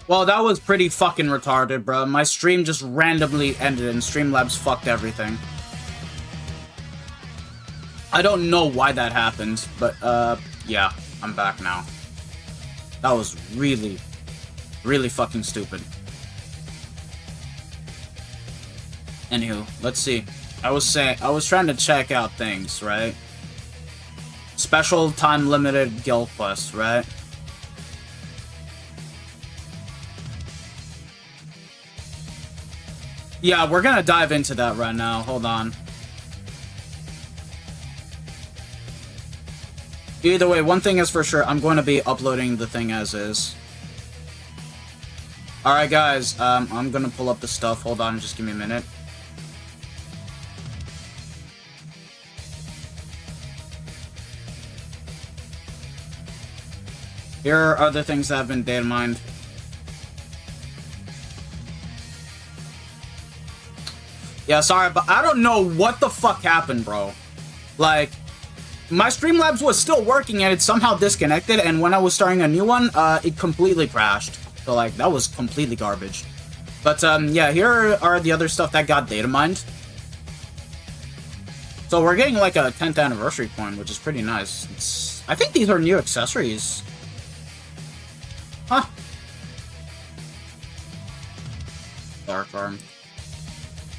Well, that was pretty fucking retarded, bro. My stream just randomly ended and Streamlabs fucked everything. I don't know why that happened, but, yeah, I'm back now. That was really, really fucking stupid. Anywho, let's see. I was trying to check out things, right? Special time limited guild quest, right? Yeah, we're gonna dive into that right now. Hold on. Either way, one thing is for sure, I'm going to be uploading the thing as is. Alright guys, I'm gonna pull up the stuff. Hold on, just give me a minute. Here are other things that have been data mined. Yeah, sorry, but I don't know what the fuck happened, bro. Like, my Streamlabs was still working and it somehow disconnected, and when I was starting a new one, it completely crashed. So, like, that was completely garbage. But, yeah, here are the other stuff that got data mined. So we're getting, like, a 10th anniversary coin, which is pretty nice. I think these are new accessories. Huh. Dark Arm.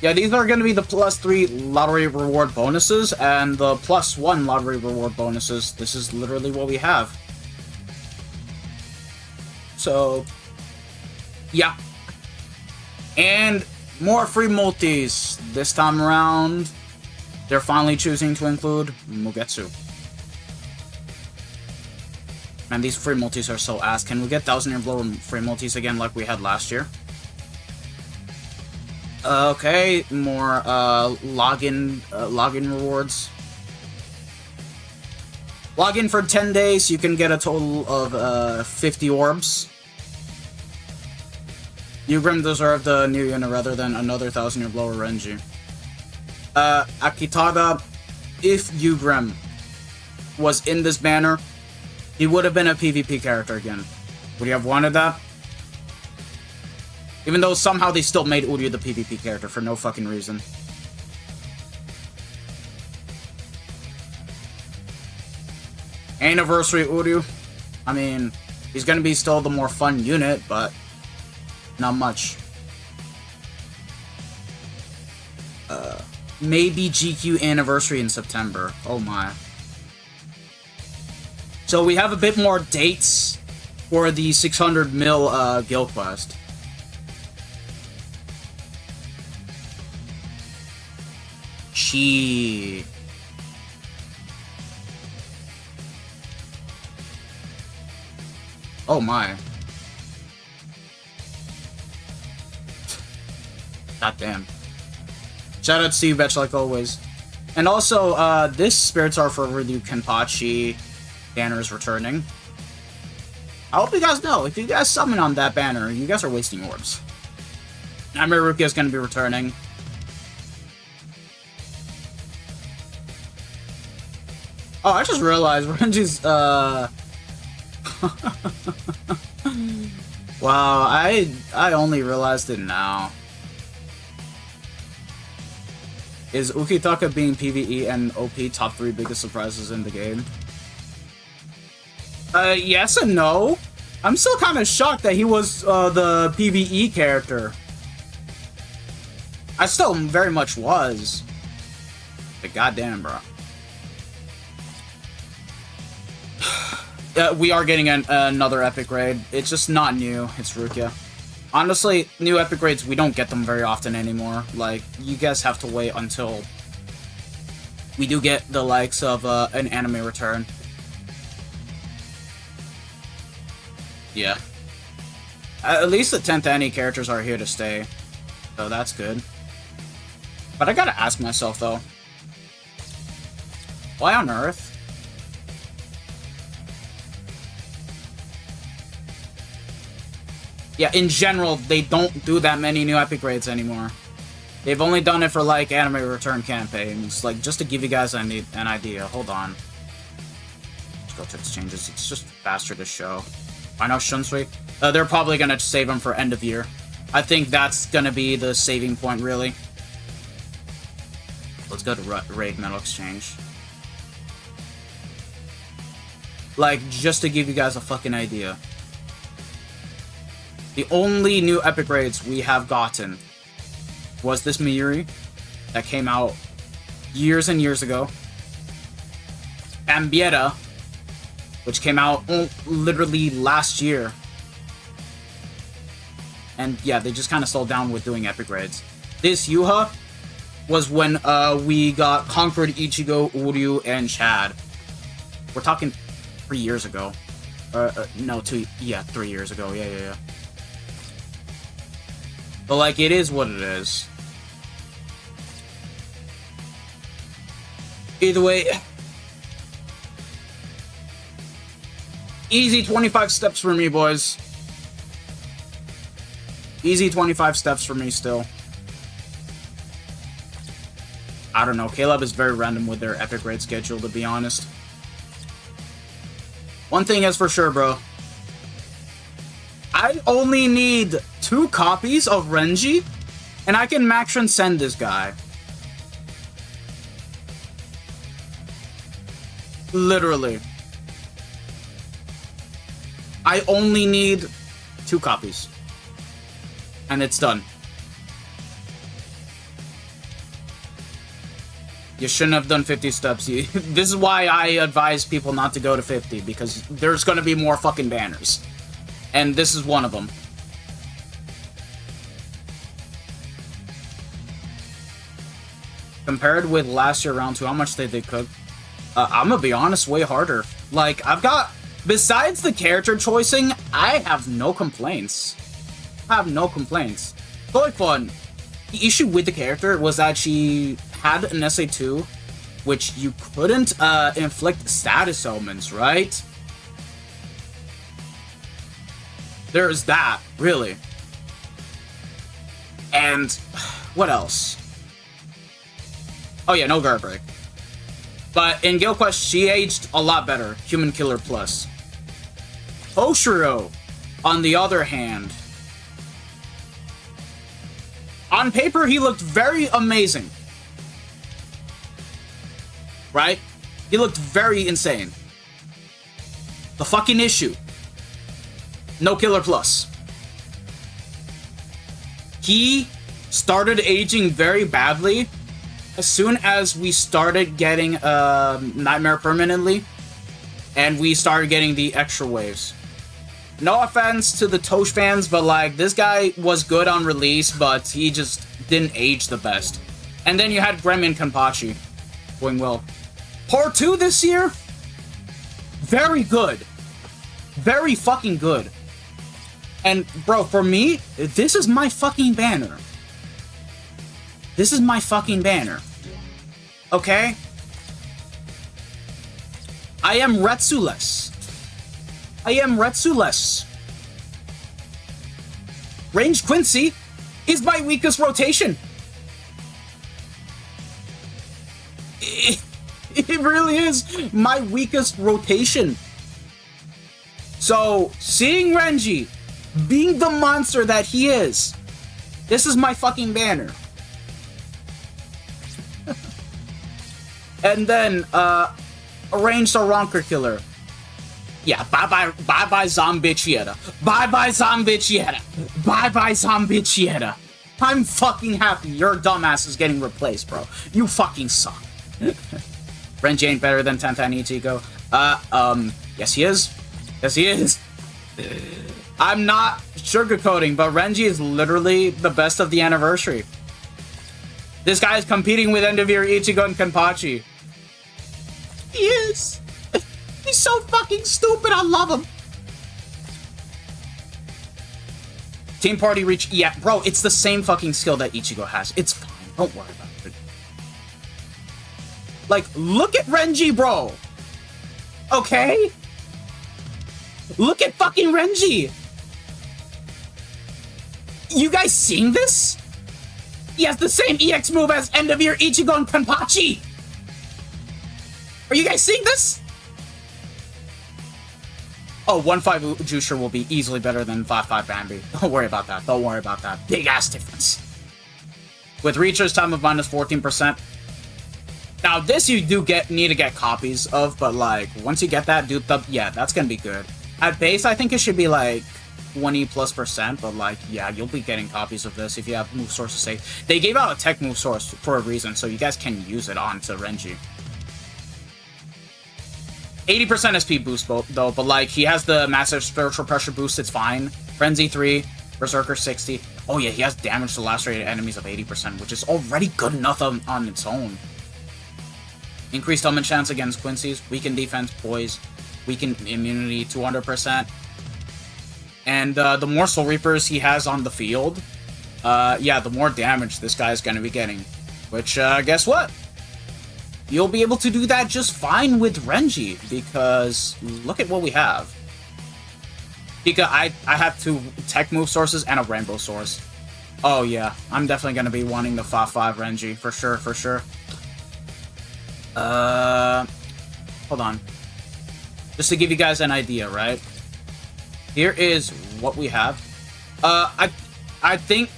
Yeah, these are going to be the +3 lottery reward bonuses and the +1 lottery reward bonuses. This is literally what we have. So, yeah. And more free multis. This time around, they're finally choosing to include Mugetsu. Man, these free multis are so ass. Can we get 1,000-year blower free multis again like we had last year? Okay, more login rewards. Login for 10 days, you can get a total of 50 orbs. Ugrim deserved the new unit rather than another 1,000-year blower Renji. Akitaga, if Ugrim was in this banner, he would have been a PvP character again. Would you have wanted that? Even though somehow they still made URYU the PvP character for no fucking reason. Anniversary URYU. I mean, he's gonna be still the more fun unit, but not much. Maybe GQ anniversary in September. Oh my. So we have a bit more dates for the 600 mil guild quest. She. Oh my. God damn. Shout out to you, Betch, like always. And also, this Spirits are for Ryu Kenpachi banner is returning. I hope you guys know, if you guys summon on that banner, you guys are wasting orbs. Namiruki is going to be returning. Oh, I just realized Renji's, wow, I only realized it now. Is Ukitaka being PvE and OP top 3 biggest surprises in the game? Yes and no. I'm still kind of shocked that he was, the PvE character. I still very much was. But goddamn, bro. We are getting another epic raid. It's just not new. It's Rukia. Honestly, new epic raids, we don't get them very often anymore. Like, you guys have to wait until we do get the likes of an anime return. Yeah. At least the 10th ANNI characters are here to stay. So that's good. But I gotta ask myself, though. Why on earth? Yeah, in general, they don't do that many new epic raids anymore. They've only done it for, like, anime return campaigns. Like, just to give you guys an idea. Hold on. Let's go to exchanges. It's just faster to show. I know Shunsui. They're probably gonna save him for end of year. I think that's gonna be the saving point, really. Let's go to Raid Metal Exchange. Like, just to give you guys a fucking idea. The only new epic raids we have gotten was this Mayuri that came out years and years ago. Ambietta, which came out literally last year. And yeah, they just kind of slowed down with doing epic raids. This Yuha was when we got Conquered, Ichigo, Uryu, and Chad. We're talking 3 years ago. No, 3 years ago. Yeah. But like, it is what it is. Either way, easy 25 steps for me, boys. Easy 25 steps for me still. I don't know. Caleb is very random with their epic raid schedule, to be honest. One thing is for sure, bro. I only need 2 copies of Renji, and I can max transcend this guy. Literally. I only need 2 copies. And it's done. You shouldn't have done 50 steps. This is why I advise people not to go to 50, because there's gonna be more fucking banners. And this is one of them. Compared with last year round 2, how much did they cook? I'm gonna be honest, way harder. Like, I've got... Besides the character choicing, I have no complaints. I have no complaints. Totally fun. The issue with the character was that she had an SA2, which you couldn't inflict status elements, right? There's that, really. And what else? Oh yeah, no guard break. But in Guild Quest, she aged a lot better. Human Killer Plus. Oshiro, on the other hand, on paper, he looked very amazing. Right? He looked very insane. The fucking issue. No Killer Plus. He started aging very badly as soon as we started getting Nightmare permanently, and we started getting the extra waves. No offense to the Tosh fans, but like, this guy was good on release, but he just didn't age the best. And then you had Gremlin Kenpachi going well. Part 2 this year? Very good. Very fucking good. And bro, for me, this is my fucking banner. This is my fucking banner. Okay? I am Retsuless. I am Retsuless. Range Quincy is my weakest rotation. It really is my weakest rotation. So, seeing Renji being the monster that he is, this is my fucking banner. And then, Arranged Ronker Killer. Yeah, bye-bye Zombichieta. Bye-bye Zombichieta. Bye-bye Zombichieta. I'm fucking happy your dumbass is getting replaced, bro. You fucking suck. Renji ain't better than Tentan Ichigo. Yes he is. Yes he is. I'm not sugarcoating, but Renji is literally the best of the anniversary. This guy is competing with End of Year Ichigo and Kenpachi. He is. He's so fucking stupid, I love him. Team Party Reach, yeah, bro, it's the same fucking skill that Ichigo has. It's fine, don't worry about it. Like, look at Renji, bro. Okay? Look at fucking Renji. You guys seeing this? He has the same EX move as End of Year Ichigo and Kenpachi. Are you guys seeing this? Oh, 1-5 Juicer will be easily better than 5-5 Bambi. Don't worry about that. Don't worry about that. Big ass difference. With Reacher's time of minus 14%. Now, this you do need to get copies of, but, like, once you get that, dude, yeah, that's gonna be good. At base, I think it should be, like, 20+%, but, like, yeah, you'll be getting copies of this if you have move sources safe. They gave out a tech move source for a reason, so you guys can use it onto Renji. 80% SP boost, though, but, like, he has the massive spiritual pressure boost, it's fine. Frenzy 3, Berserker 60. Oh, yeah, he has damage to lacerated enemies of 80%, which is already good enough on its own. Increased summon chance against Quincy's, weaken defense, poise, weaken immunity 200%. And the more Soul Reapers he has on the field, yeah, the more damage this guy's gonna be getting. Which, guess what? You'll be able to do that just fine with Renji, because look at what we have. Because I have 2 tech move sources and a rainbow source. Oh yeah, I'm definitely gonna be wanting the 5-5 Renji, for sure, for sure. Hold on. Just to give you guys an idea, right? Here is what we have. I think...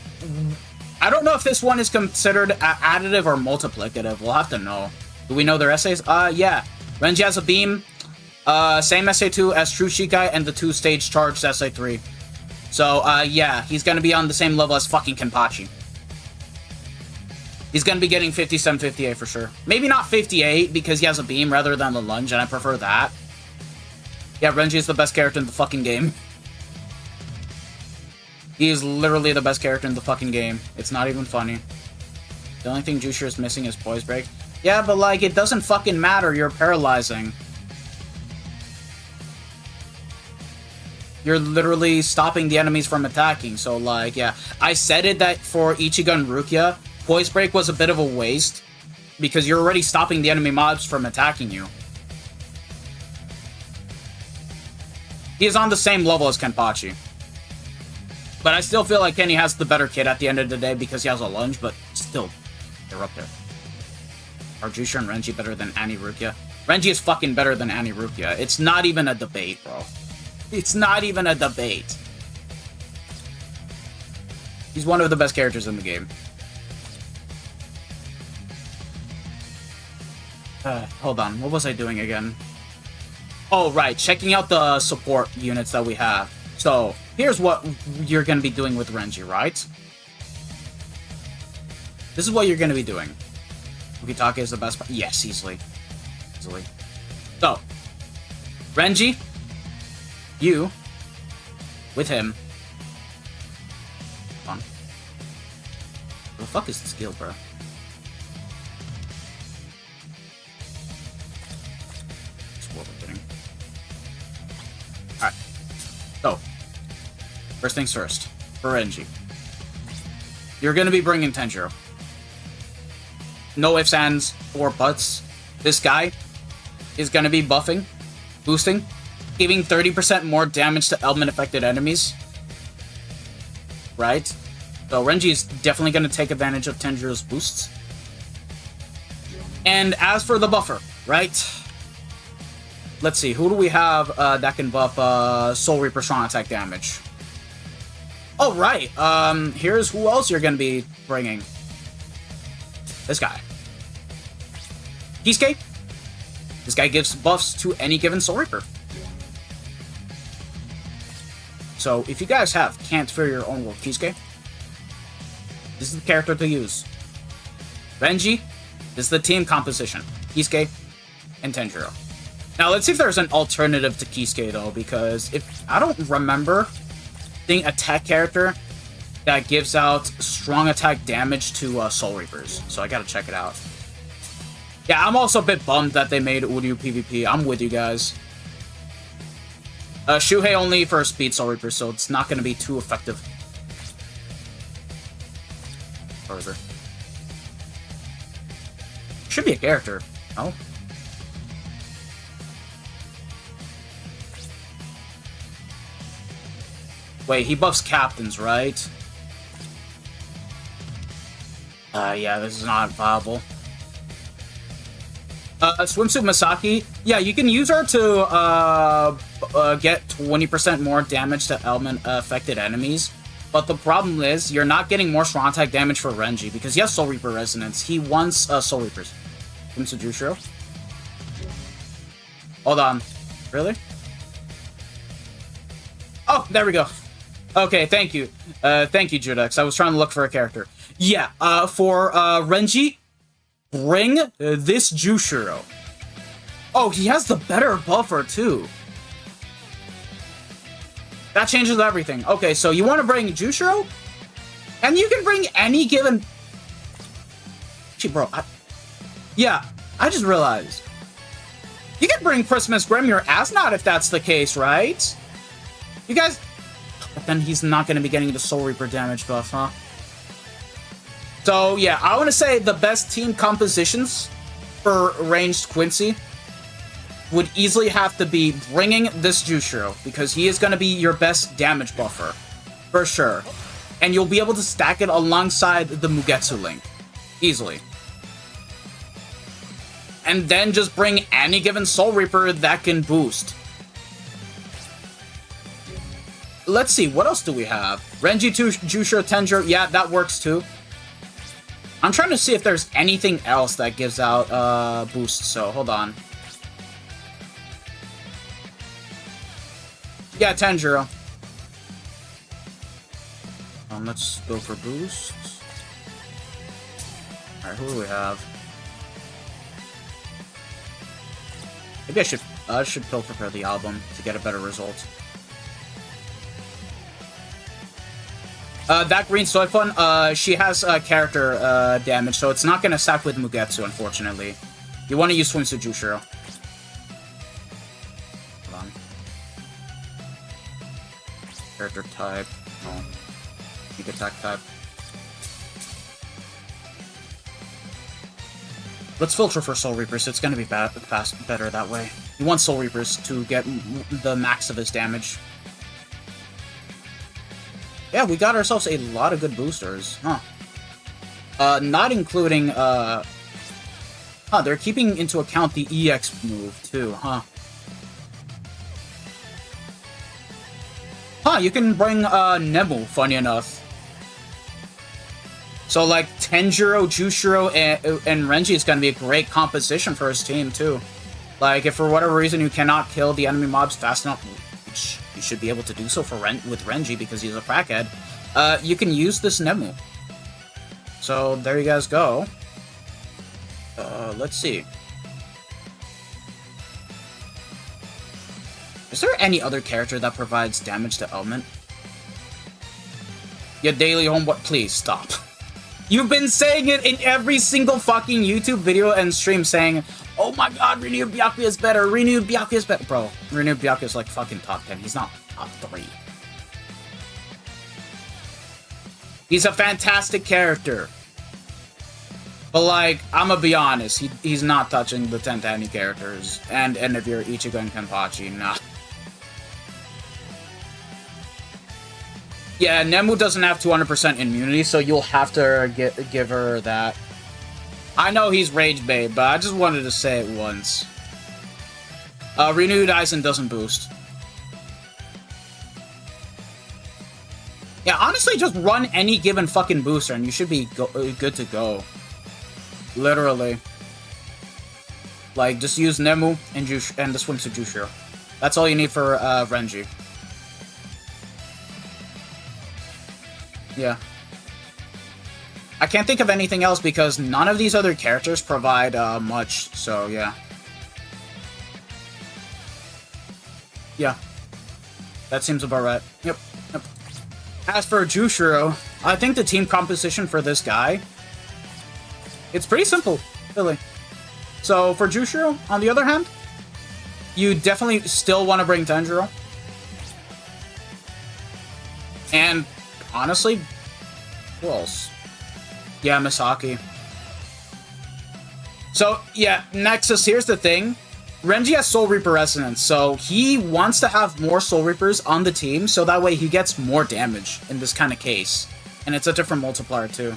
I don't know if this one is considered additive or multiplicative. We'll have to know. Do we know their essays? Yeah. Renji has a beam. Same SA2 as True Shikai and the 2-stage charged SA3. So, yeah. He's gonna be on the same level as fucking Kenpachi. He's gonna be getting 57, 58 for sure. Maybe not 58 because he has a beam rather than the lunge, and I prefer that. Yeah, Renji is the best character in the fucking game. He is literally the best character in the fucking game. It's not even funny. The only thing Juicer is missing is Poise Break. Yeah, but, like, it doesn't fucking matter. You're paralyzing. You're literally stopping the enemies from attacking. So, like, yeah. I said it that for Ichigo and Rukia, Poise Break was a bit of a waste. Because you're already stopping the enemy mobs from attacking you. He is on the same level as Kenpachi. But I still feel like Kenny has the better kit at the end of the day because he has a lunge, but still, they're up there. Are Jusha and Renji better than ANNI Rukia? Renji is fucking better than ANNI Rukia. It's not even a debate, bro. It's not even a debate. He's one of the best characters in the game. Hold on, what was I doing again? Oh, right, checking out the support units that we have. So, here's what you're going to be doing with Renji, right? This is what you're going to be doing. Ukitake is the best part. Yes, easily. Easily. So, Renji, you, with him. Hold on. What the fuck is this skill, bro? That's what we're getting. Alright. So, first things first, for Renji. You're going to be bringing Tenjiro. No ifs, ands, or buts. This guy is going to be buffing, boosting, giving 30% more damage to element-affected enemies. Right? So Renji is definitely going to take advantage of Tenjiro's boosts. And as for the buffer, right? Let's see, who do we have that can buff Soul Reaper strong attack damage? Oh, right. Here's who else you're going to be bringing. This guy. Kisuke. This guy gives buffs to any given Soul Reaper. So, if you guys have Can't Fear Your Own World Kisuke, this is the character to use. Renji, this is the team composition. Kisuke and Tenjiro. Now, let's see if there's an alternative to Kisuke, though, because if I don't remember seeing a tech character that gives out strong attack damage to Soul Reapers. So I gotta check it out. Yeah, I'm also a bit bummed that they made URYU PvP. I'm with you guys. Shuhei only for speed Soul Reapers, so it's not gonna be too effective. Further. Should be a character. Oh. Wait, he buffs captains, right? Yeah, this is not viable. Swimsuit Misaki, yeah, you can use her to get 20% more damage to element affected enemies. But the problem is, you're not getting more strong attack damage for Renji because he has Soul Reaper Resonance. He wants Soul Reapers. Swimsuit Jushiro. Hold on. Really? Oh, there we go. Okay, thank you. Thank you, Judex. I was trying to look for a character. Yeah, for Renji, bring this Jushiro. Oh, he has the better buffer, too. That changes everything. Okay, so you want to bring Jushiro? And you can bring any given... Gee, bro, yeah, I just realized. You can bring Christmas Grim your ass not if that's the case, right? You guys... But then he's not going to be getting the Soul Reaper damage buff, huh? So, yeah, I want to say the best team compositions for ranged Quincy would easily have to be bringing this Jushiro, because he is going to be your best damage buffer, for sure. And you'll be able to stack it alongside the Mugetsu Link, easily. And then just bring any given Soul Reaper that can boost. Let's see, what else do we have? Renji, Jushiro, Tenjiro, yeah, that works too. I'm trying to see if there's anything else that gives out boosts, so hold on. Yeah, Tenjiro. Let's go for boosts. Alright, who do we have? Maybe I should pill prepare the album to get a better result. That green soy fun, she has character damage, so it's not gonna stack with Mugetsu, unfortunately. You want to use Swimsuit Jushiro. Hold on. Character type. No. Sneak attack type. Let's filter for Soul Reapers. It's gonna be better that way. You want Soul Reapers to get the max of his damage. Yeah, we got ourselves a lot of good boosters, huh? Not including, Huh, they're keeping into account the EX move, too, huh? Huh, you can bring, Nemu, funny enough. So, like, Tenjiro, Jushiro, and Renji is gonna be a great composition for his team, too. Like, if for whatever reason you cannot kill the enemy mobs fast enough, which you should be able to do so for with Renji because he's a crackhead, you can use this Nemu. So, there you guys go. Let's see. Is there any other character that provides damage to element? Your daily homework, please stop. You've been saying it in every single fucking YouTube video and stream saying, oh my god, Renewed Byakuya is better, Renewed Byakuya is better. Bro, Renewed Byakuya is like fucking top 10. He's not top 3. He's a fantastic character. But like, I'm gonna be honest, he's not touching the 10 to any characters. And if you're Ichigo and Kenpachi, nah. Yeah, Nemu doesn't have 200% immunity, so you'll have to give her that. I know he's Rage Bait, but I just wanted to say it once. Renewed Aizen doesn't boost. Yeah, honestly, just run any given fucking booster and you should be good to go. Literally. Like, just use Nemu and the Swimsuit Jushiro. That's all you need for Renji. Yeah. I can't think of anything else because none of these other characters provide much, so yeah. Yeah. That seems about right. Yep. As for Jushiro, I think the team composition for this guy, it's pretty simple, really. So for Jushiro, on the other hand, you definitely still want to bring Tenjiro. And honestly, who else? Yeah, Misaki. So, yeah, Nexus, here's the thing. Renji has Soul Reaper Resonance, so he wants to have more Soul Reapers on the team, so that way he gets more damage in this kind of case. And it's a different multiplier, too.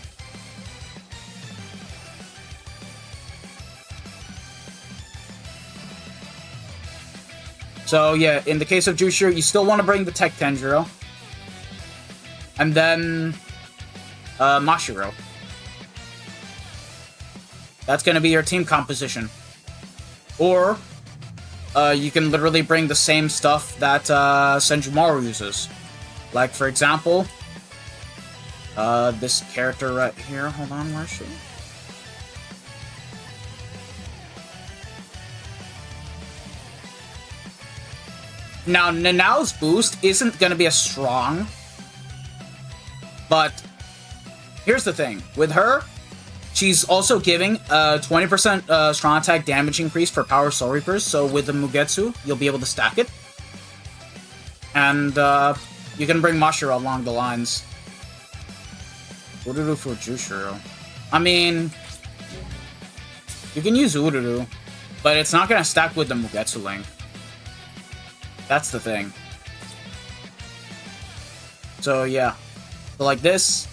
So yeah, in the case of Jushiro, you still want to bring the Tech Tenjiro. And then Mashiro. That's going to be your team composition. Or you can literally bring the same stuff that Senjumaru uses. Like, for example, this character right here. Hold on, where is she? Now, Nanao's boost isn't going to be as strong. But here's the thing. With her, she's also giving a 20% strong attack damage increase for Power Soul Reapers. So with the Mugetsu, you'll be able to stack it. And you can bring Mashiro along the lines. Ururu for Jushiro. I mean, you can use Ururu, but it's not going to stack with the Mugetsu link. That's the thing. So yeah. So like this,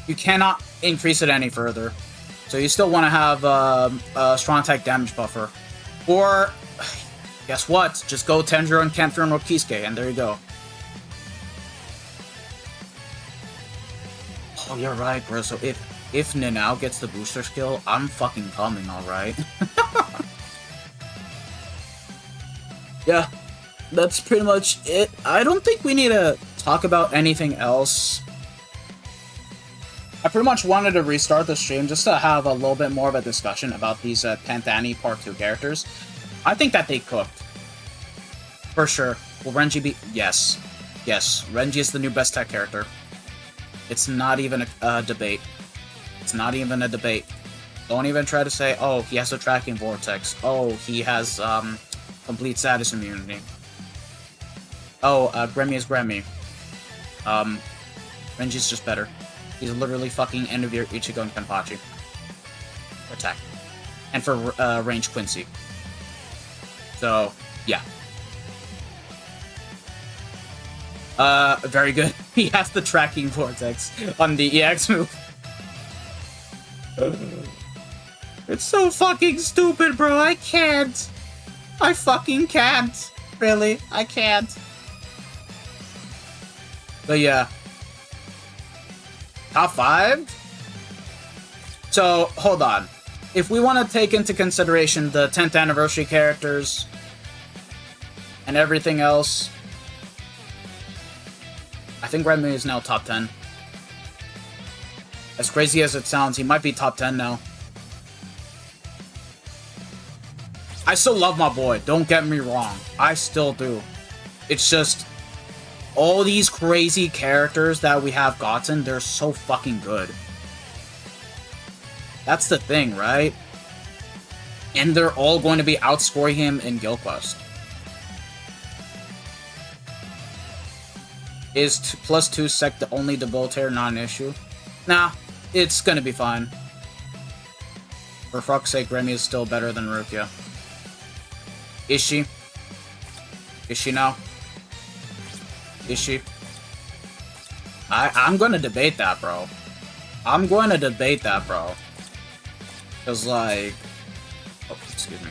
you cannot increase it any further. So you still want to have a strong attack damage buffer. Or, guess what? Just go Tenjiro and Cancer and Rokisuke, and there you go. Oh, you're right, bro. So if Nanao gets the booster skill, I'm fucking coming, alright? Yeah, that's pretty much it. I don't think we need to talk about anything else. I pretty much wanted to restart the stream just to have a little bit more of a discussion about these 10th ANNI Part 2 characters. I think that they cooked. For sure. Will Renji be... Yes. Yes, Renji is the new best tech character. It's not even a debate. It's not even a debate. Don't even try to say, oh, he has a tracking vortex. Oh, he has complete status immunity. Oh, Gremmy is Gremmy. Renji's just better. He's literally fucking end of your Ichigo and Kenpachi. For attack. And for range Quincy. So, yeah. Very good. He has the tracking vortex on the EX move. It's so fucking stupid, bro. I can't. I fucking can't. Really, I can't. But yeah. Top 5? So, hold on. If we want to take into consideration the 10th anniversary characters and everything else, I think Renji is now top 10. As crazy as it sounds, he might be top 10 now. I still love my boy, don't get me wrong. I still do. It's just, all these crazy characters that we have gotten, they're so fucking good. That's the thing, right? And they're all going to be outscoring him in Guild Quest. Is +2 sec the only debilitator, not an issue? Nah, it's gonna be fine. For fuck's sake, Remy is still better than Rukia. Is she? Is she now? Is she? I'm gonna debate that, bro. I'm going to debate that, bro. Because, like... Oh, excuse me.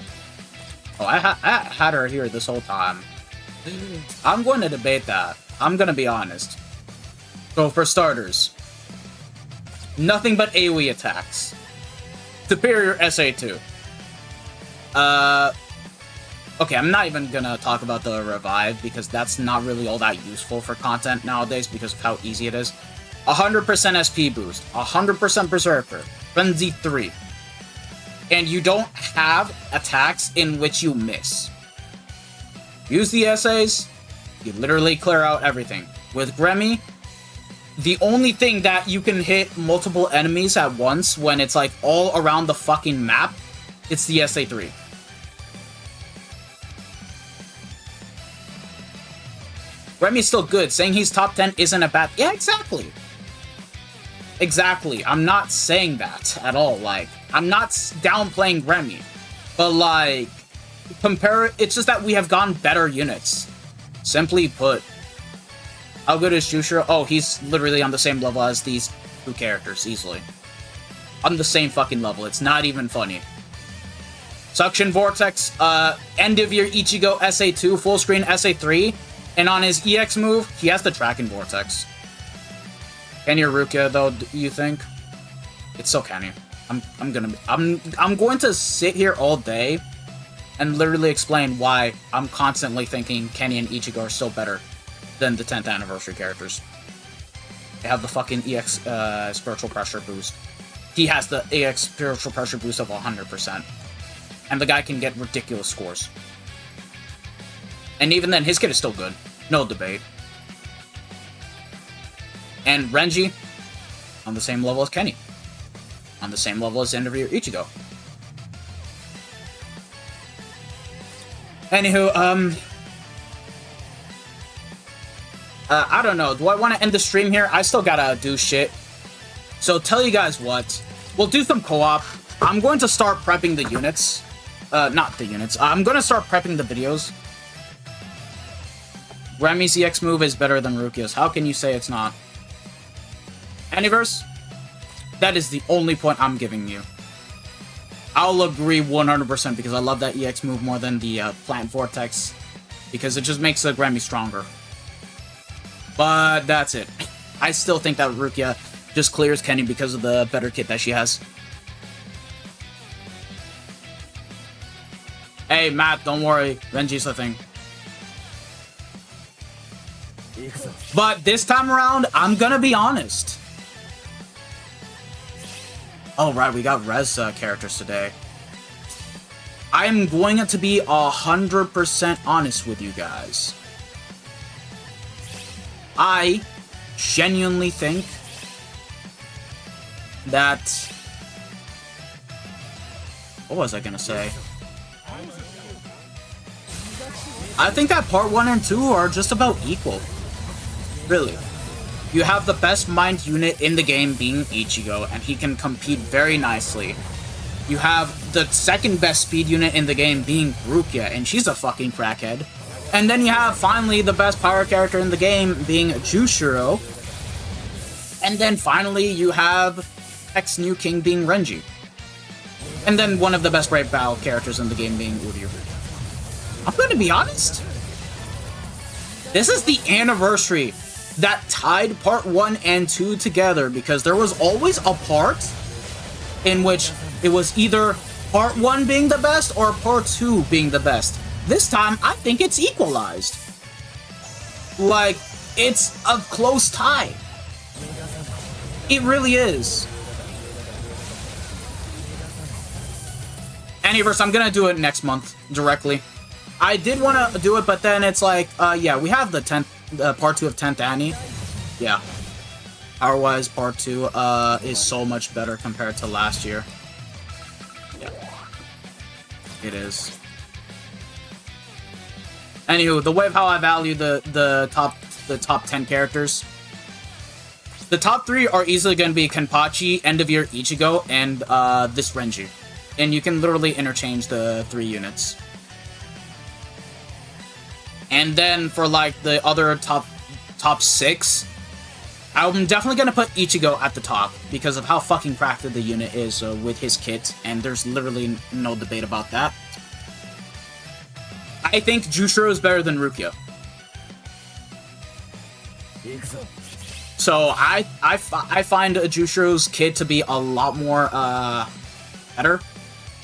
Oh, I had her here this whole time. I'm going to debate that. I'm gonna be honest. So, for starters, nothing but AoE attacks. Superior SA2. Okay, I'm not even gonna talk about the revive, because that's not really all that useful for content nowadays because of how easy it is. 100% SP boost, 100% Berserker, Frenzy 3. And you don't have attacks in which you miss. Use the essays, you literally clear out everything. With Gremmy, the only thing that you can hit multiple enemies at once when it's like all around the fucking map, it's the SA3. Gremmy's still good. Saying he's top 10 isn't a bad... Yeah, exactly. Exactly. I'm not saying that at all. Like, I'm not downplaying Gremmy. But, like, compare... It's just that we have gotten better units. Simply put. How good is Jushiro? Oh, he's literally on the same level as these two characters, easily. On the same fucking level. It's not even funny. Suction Vortex, end of your Ichigo SA2, full screen SA3, and on his EX move, he has the Tracking Vortex. Kenny or Rukia, though, do you think? It's so Kenny. I'm going to sit here all day and literally explain why I'm constantly thinking Kenny and Ichigo are still better than the 10th anniversary characters. They have the fucking EX spiritual pressure boost. He has the EX spiritual pressure boost of 100%. And the guy can get ridiculous scores. And even then, his kit is still good. No debate. And Renji, on the same level as Kenny. On the same level as end of your Ichigo. Anywho, I don't know. Do I want to end the stream here? I still gotta do shit. So tell you guys what. We'll do some co-op. I'm going to start prepping the units. Not the units. I'm going to start prepping the videos. Remy's EX move is better than Rukia's. How can you say it's not? Anyverse? That is the only point I'm giving you. I'll agree 100% because I love that EX move more than the Plant Vortex. Because it just makes the Remy stronger. But that's it. I still think that Rukia just clears Kenny because of the better kit that she has. Hey, Matt, don't worry. Renji's the thing. But this time around, I'm gonna be honest. Oh, right, we got Res characters today. I'm going to be 100% honest with you guys. I genuinely think that... What was I gonna say? I think that part 1 and 2 are just about equal. Really. You have the best mind unit in the game being Ichigo, and he can compete very nicely. You have the second best speed unit in the game being Rukia, and she's a fucking crackhead. And then you have, finally, the best power character in the game being Jushiro. And then, finally, you have ex-New King being Renji. And then one of the best Brave Battle characters in the game being URYU. I'm gonna be honest. This is the anniversary that tied part 1 and 2 together, because there was always a part in which it was either part 1 being the best or part 2 being the best. This time, I think it's equalized. Like, it's a close tie. It really is. Anyways, I'm gonna do it next month, directly. I did want to do it, but then it's like, yeah, we have the 10th, part 2 of 10th ANNI. Yeah. Power-wise, part 2 is so much better compared to last year. Yeah. It is. Anywho, the way of how I value the top 10 characters. The top 3 are easily going to be Kenpachi, End of Year Ichigo, and this Renji. And you can literally interchange the 3 units. And then for like the other top 6, I'm definitely gonna put Ichigo at the top because of how fucking crafted the unit is with his kit, and there's literally no debate about that. I think Jushiro is better than Rukia. So I find Jushiro's kit to be a lot more better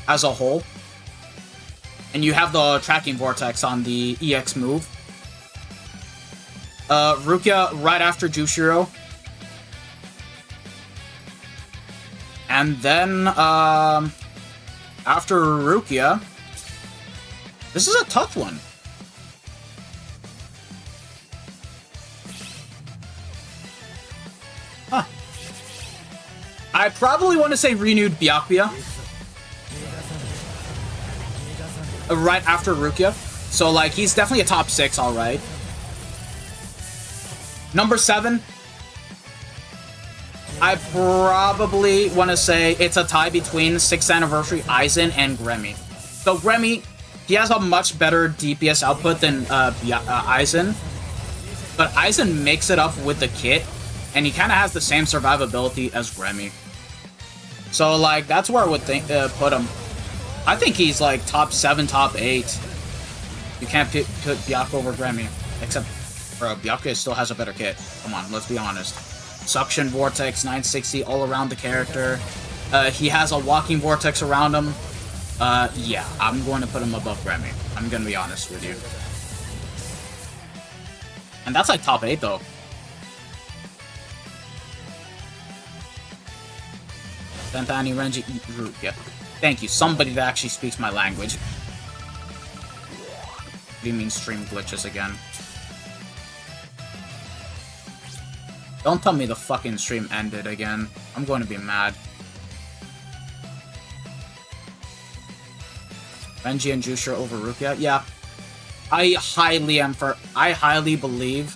as a whole. And you have the Tracking Vortex on the EX move. Rukia right after Jushiro. And then, after Rukia... This is a tough one. Huh. I probably want to say Renewed Byakuya. Right after Rukia. So, like, he's definitely a top 6, alright. Number 7. I probably want to say it's a tie between 6th Anniversary Aizen and Remy. So, Remy, he has a much better DPS output than Aizen. But Aizen makes it up with the kit, and he kind of has the same survivability as Remy. So, like, that's where I would put him. I think he's like top 7, top 8. You can't put Byakuya over Grammy. Except, bro, Byakuya still has a better kit. Come on, let's be honest. Suction Vortex, 960 all around the character. He has a walking vortex around him. Yeah, I'm going to put him above Grammy. I'm going to be honest with you. And that's like top 8, though. Annie, Renji, Rukia. Thank you. Somebody that actually speaks my language. What do you mean stream glitches again? Don't tell me the fucking stream ended again. I'm going to be mad. Renji and Jusha over Rukia? Yeah. I highly believe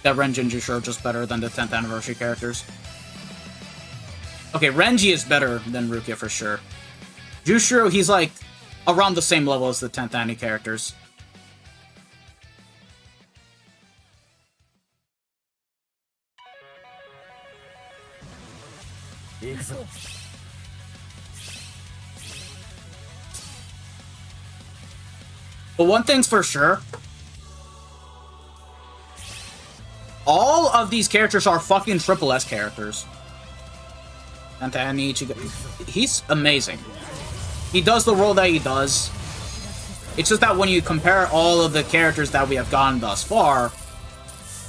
that Renji and Jusha are just better than the 10th anniversary characters. Okay, Renji is better than Rukia for sure. Jushiro, he's like around the same level as the 10th Annie characters. But one thing's for sure. All of these characters are fucking Triple S characters. And Annie Ichigo, he's amazing. He does the role that he does. It's just that when you compare all of the characters that we have gotten thus far,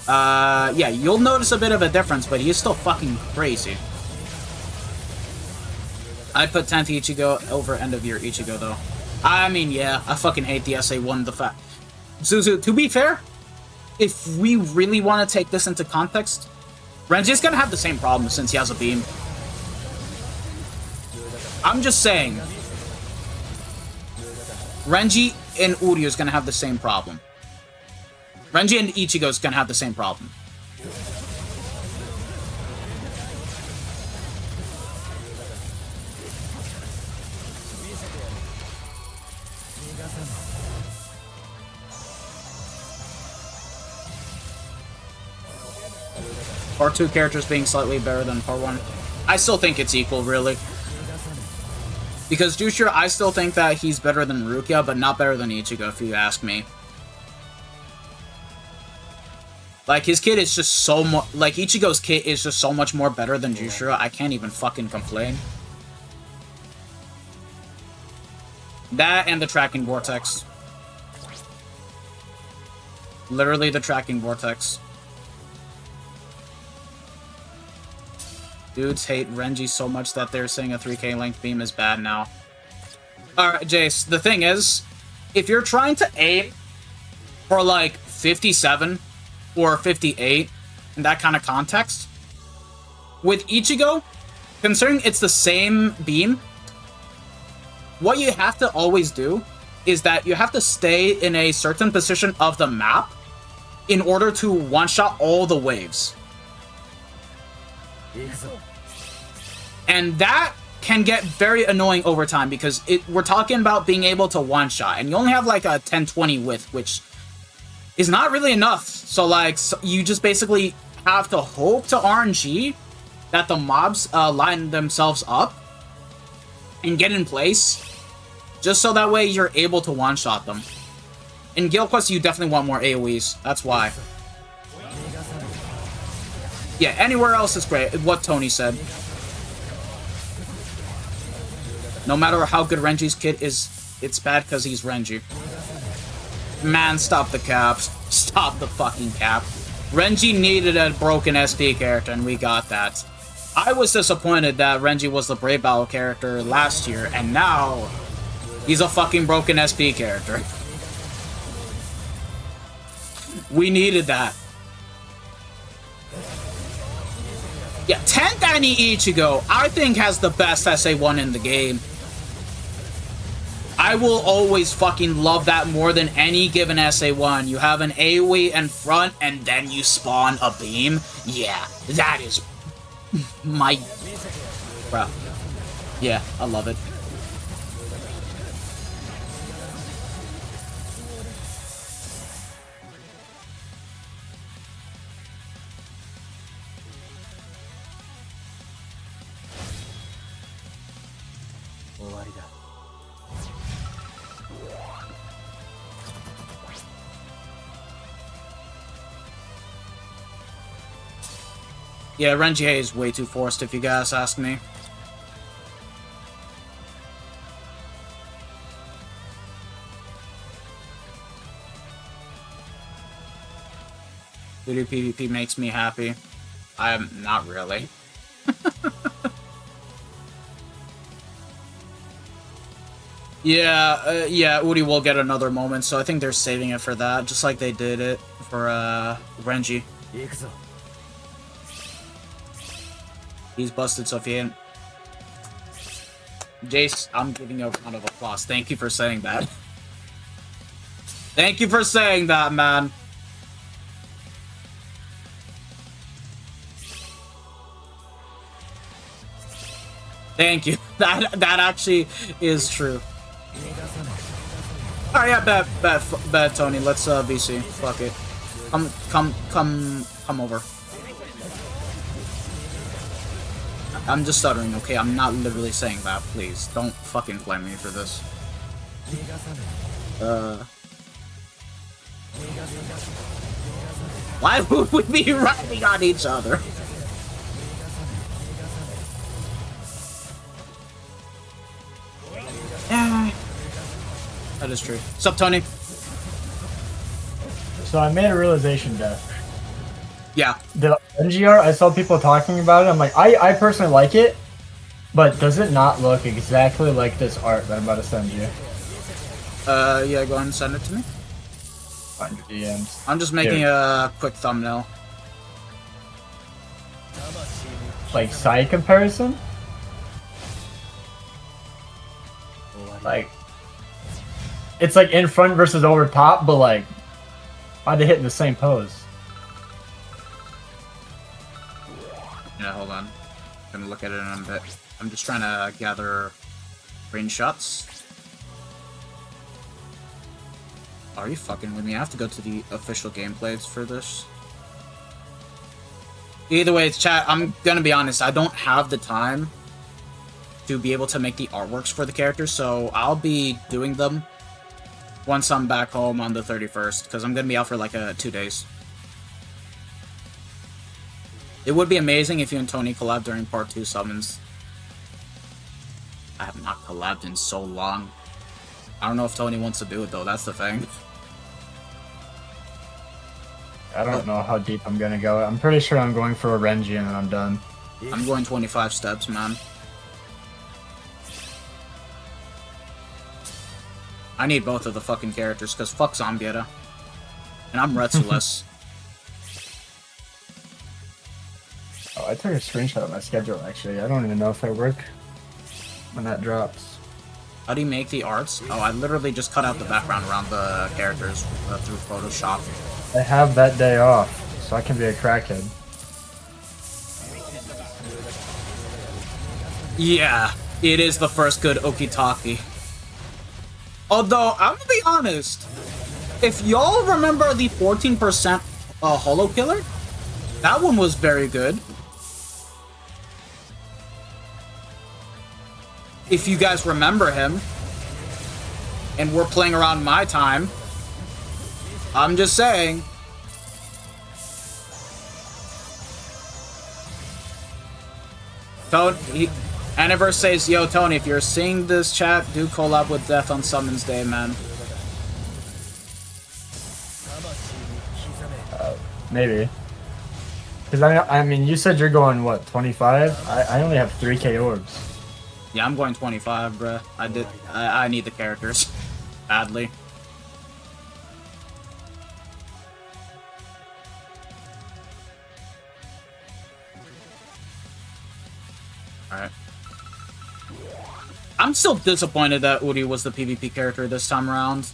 yeah, you'll notice a bit of a difference, but he's still fucking crazy. I'd put 10th Ichigo over end of year Ichigo, though. I mean, yeah, I fucking hate the SA1, the fact. Zuzu, to be fair, if we really want to take this into context, Renji's gonna have the same problem since he has a beam. I'm just saying, Renji and URYU is gonna have the same problem. Renji and Ichigo is gonna have the same problem. Part 2 characters being slightly better than Part 1. I still think it's equal, really. Because Jushiro, I still think that he's better than Rukia, but not better than Ichigo, if you ask me. Like, his kit is just so much... Like, Ichigo's kit is just so much more better than Jushiro, I can't even fucking complain. That and the tracking vortex. Literally the tracking vortex. Dudes hate Renji so much that they're saying a 3K length beam is bad now. Alright, Jace, the thing is, if you're trying to aim for like 57 or 58 in that kind of context, with Ichigo, considering it's the same beam, what you have to always do is that you have to stay in a certain position of the map in order to one-shot all the waves. And that can get very annoying over time because we're talking about being able to one-shot, and you only have like a 10-20 width, which is not really enough. So like, you just basically have to hope to RNG that the mobs line themselves up and get in place, just so that way you're able to one-shot them. In Gale Quest, you definitely want more AoEs. That's why. Yeah, anywhere else is great. What Tony said. No matter how good Renji's kit is, it's bad because he's Renji. Man, stop the cap. Stop the fucking cap. Renji needed a broken SP character, and we got that. I was disappointed that Renji was the Brave Battle character last year, and now he's a fucking broken SP character. We needed that. Yeah, 10th Annie Ichigo, I think, has the best SA1 in the game. I will always fucking love that more than any given SA1. You have an AoE in front, and then you spawn a beam. Yeah, that is my... Bruh. Yeah, I love it. Yeah, Renji is way too forced if you guys ask me. Voodoo PvP makes me happy. I'm not really. Yeah, yeah, Uri will get another moment, so I think they're saving it for that, just like they did it for, Renji. He's busted, so if he ain't... Jace, I'm giving you a round of applause. Thank you for saying that. Thank you for saying that, man. Thank you. That actually is true. Alright, yeah, bet, Tony. Let's VC. Fuck it. Come over. I'm just stuttering, okay? I'm not literally saying that. Please don't fucking blame me for this. Why would we be riding on each other? That is true. What's up, Tony? So I made a realization, Death. Yeah. The NGR, I saw people talking about it. I'm like, I personally like it, but does it not look exactly like this art that I'm about to send you? Yeah, go ahead and send it to me. Find your DMs. I'm just making a quick thumbnail. Like, side comparison? Like, it's like in front versus over top, but like, why'd they hit in the same pose? Yeah, hold on. I'm gonna look at it in a bit. I'm just trying to gather screenshots. Are you fucking with me? I have to go to the official gameplays for this. Either way, chat, I'm gonna be honest, I don't have the time to be able to make the artworks for the characters, so I'll be doing them once I'm back home on the 31st, because I'm gonna be out for like 2 days. It would be amazing if you and Tony collab during part 2 summons. I have not collabed in so long. I don't know if Tony wants to do it though, that's the thing. I don't know how deep I'm gonna go. I'm pretty sure I'm going for a Renji and then I'm done. I'm going 25 steps, man. I need both of the fucking characters, because fuck Zombieta. And I'm Retsuless. Oh, I took a screenshot of my schedule, actually. I don't even know if I work when that drops. How do you make the arts? Oh, I literally just cut out the background around the characters through Photoshop. I have that day off, so I can be a crackhead. Yeah, it is the first good Okitaki. Although, I'm gonna be honest, if y'all remember the 14% Holo Killer, that one was very good. If you guys remember him, and we're playing around my time, I'm just saying. Tony, Anniverse says, yo, Tony, if you're seeing this chat, do collab with Death on Summons Day, man. Maybe. Because I mean, you said you're going, what, 25? I only have 3k orbs. Yeah, I'm going 25, bruh. I need the characters. Badly. Alright. I'm still disappointed that Uri was the PvP character this time around.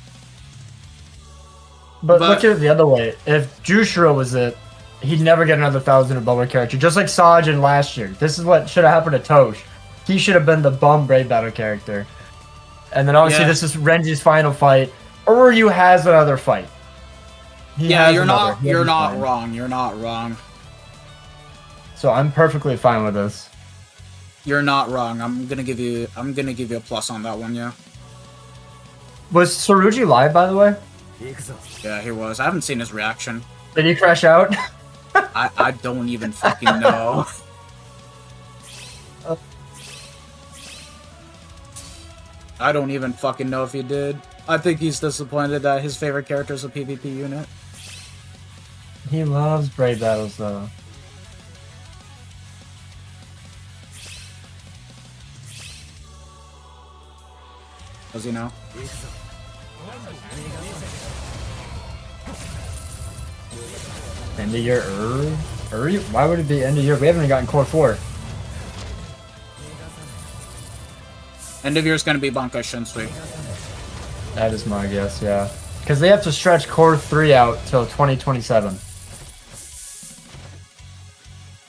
But look at it the other way. If Jushiro was it, he'd never get another 1,000 or bubble character, just like Sajin last year. This is what should have happened to Tosh. He should have been the bum Brave Battle character. And then obviously this is Renji's final fight. URYU has another fight. You're not wrong. You're not wrong. So I'm perfectly fine with this. You're not wrong. I'm gonna give you a plus on that one, yeah. Was Saruji live, by the way? Yeah, he was. I haven't seen his reaction. Did he crash out? I don't even fucking know. I don't even fucking know if he did. I think he's disappointed that his favorite character is a PvP unit. He loves Brave Battles, though. Does he know? End of year URYU? Why would it be end of year? We haven't even gotten Core 4. End of year is gonna be BANKAI SHUNSUI. That is my guess, yeah. Because they have to stretch Core 3 out till 2027.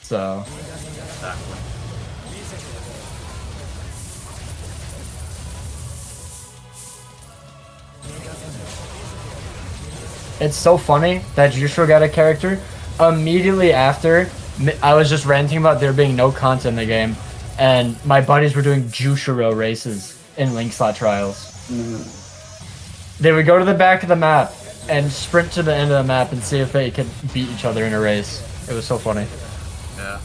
So. Exactly. It's so funny that Jushiro got a character. Immediately after, I was just ranting about there being no content in the game, and my buddies were doing Jushiro races in Link Slot Trials. They would go to the back of the map and sprint to the end of the map and see if they could beat each other in a race. It was so funny. Yeah.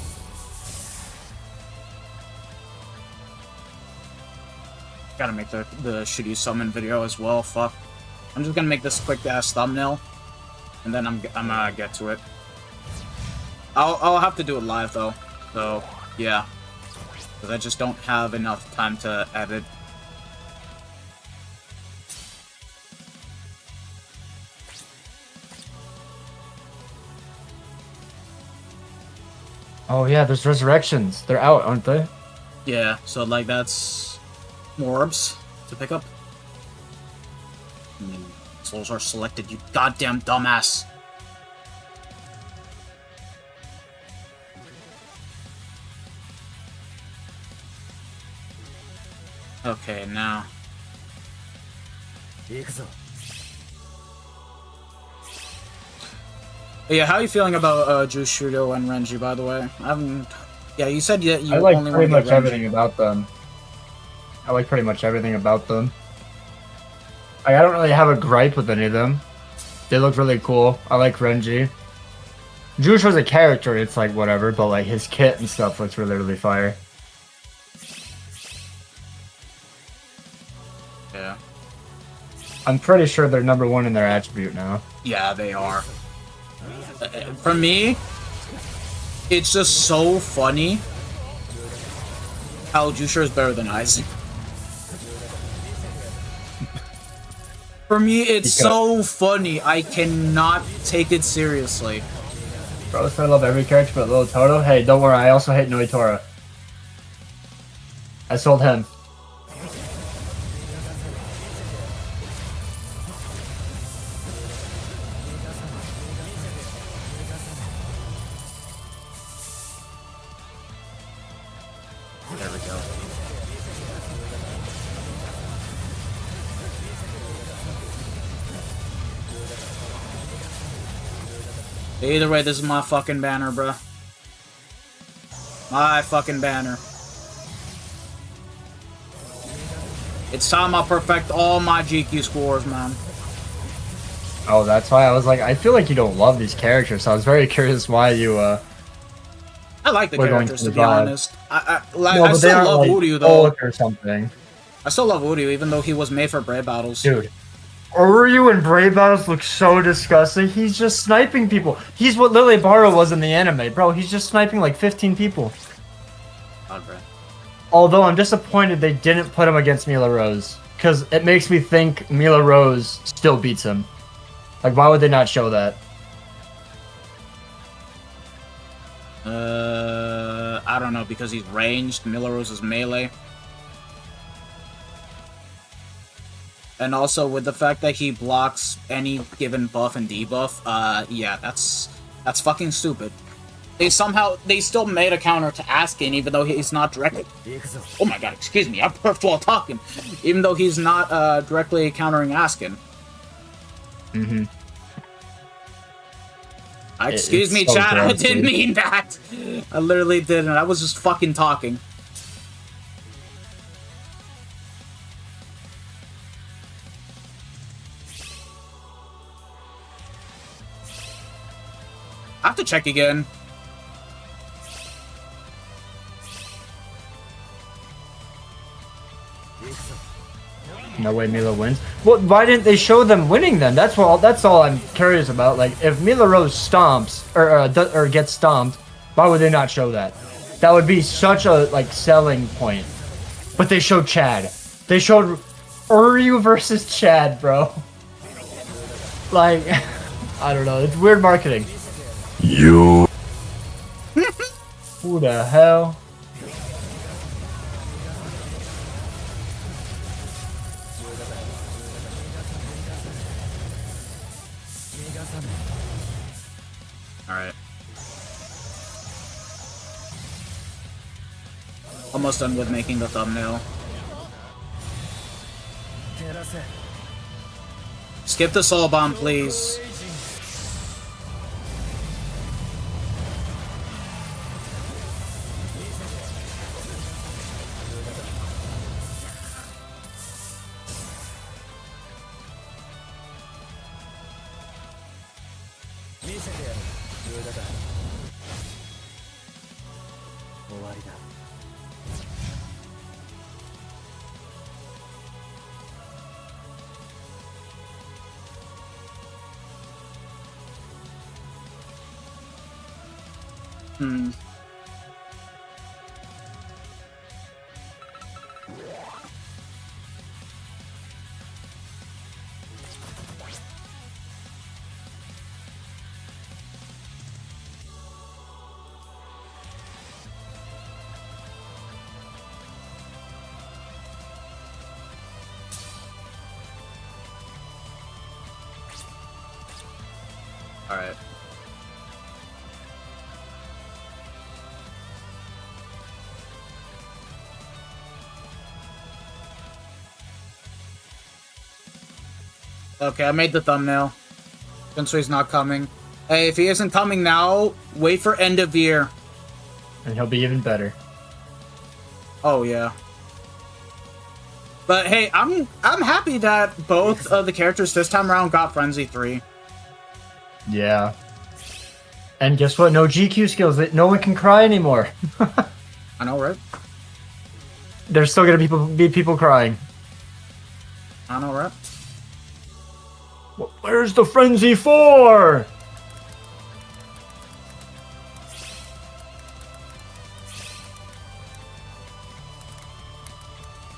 Gotta make the shitty summon video as well. Fuck. I'm just gonna make this quick ass thumbnail, and then I'm gonna get to it. I'll have to do it live though. So yeah, because I just don't have enough time to edit. Oh yeah, there's resurrections. They're out, aren't they? Yeah. So like that's more orbs to pick up. Souls are selected, you goddamn dumbass. Okay, now. Yeah, how are you feeling about Jushiro and Renji, by the way? I haven't... Yeah, you said you I like only pretty want much to get Renji. everything about them. I like pretty much everything about them. I don't really have a gripe with any of them. They look really cool. I like Renji. Jushiro's a character, it's like whatever, but like his kit and stuff looks really, really fire. Yeah. I'm pretty sure they're number 1 in their attribute now. Yeah, they are. For me, it's just so funny how Jushiro is better than Isaac. For me, it's so funny. I cannot take it seriously. Bro, I love every character but Little Toto. Hey, don't worry, I also hate Noitora. I sold him. There we go. Either way, this is my fucking banner, bruh. My fucking banner. It's time I perfect all my GQ scores, man. Oh, that's why I was like, I feel like you don't love these characters, so I was very curious why you, I like the we're going characters, to to the be vibe. honest. I no, but they still aren't, love like, URYU, though. Hulk or something. I still love URYU, even though he was made for Brave Battles. Dude. URYU and Brave Battles look so disgusting. He's just sniping people. He's what Lily Barrow was in the anime, bro. He's just sniping like 15 people. God, bro. Although I'm disappointed they didn't put him against Mila Rose, because it makes me think Mila Rose still beats him. Like, why would they not show that? I don't know, because he's ranged. Mila Rose is melee. And also, with the fact that he blocks any given buff and debuff, yeah, that's fucking stupid. They still made a counter to Askin, even though he's not directly... Oh my god, excuse me, I'm perfect while talking. Even though he's not, directly countering Askin. Mm-hmm. Excuse me, so chat, I gross, didn't dude. mean that! I literally didn't, I was just fucking talking. I have to check again. No way Mila wins. Well, why didn't they show them winning then? That's all I'm curious about. Like, if Mila Rose stomps or gets stomped, why would they not show that? That would be such a like selling point. But they showed Chad. They showed URYU versus Chad, bro. Like, I don't know. It's weird marketing. You. Who the hell? Alright. Almost done with making the thumbnail. Skip the soul bomb, please. Alright. Okay, I made the thumbnail. Shinsui's not coming. Hey, if he isn't coming now, wait for end of year. And he'll be even better. Oh yeah. But hey, I'm happy that both of the characters this time around got Frenzy 3. Yeah. And guess what? No GQ skills. No one can cry anymore. I know, right? There's still gonna be people crying. I know, right? Where's the Frenzy 4?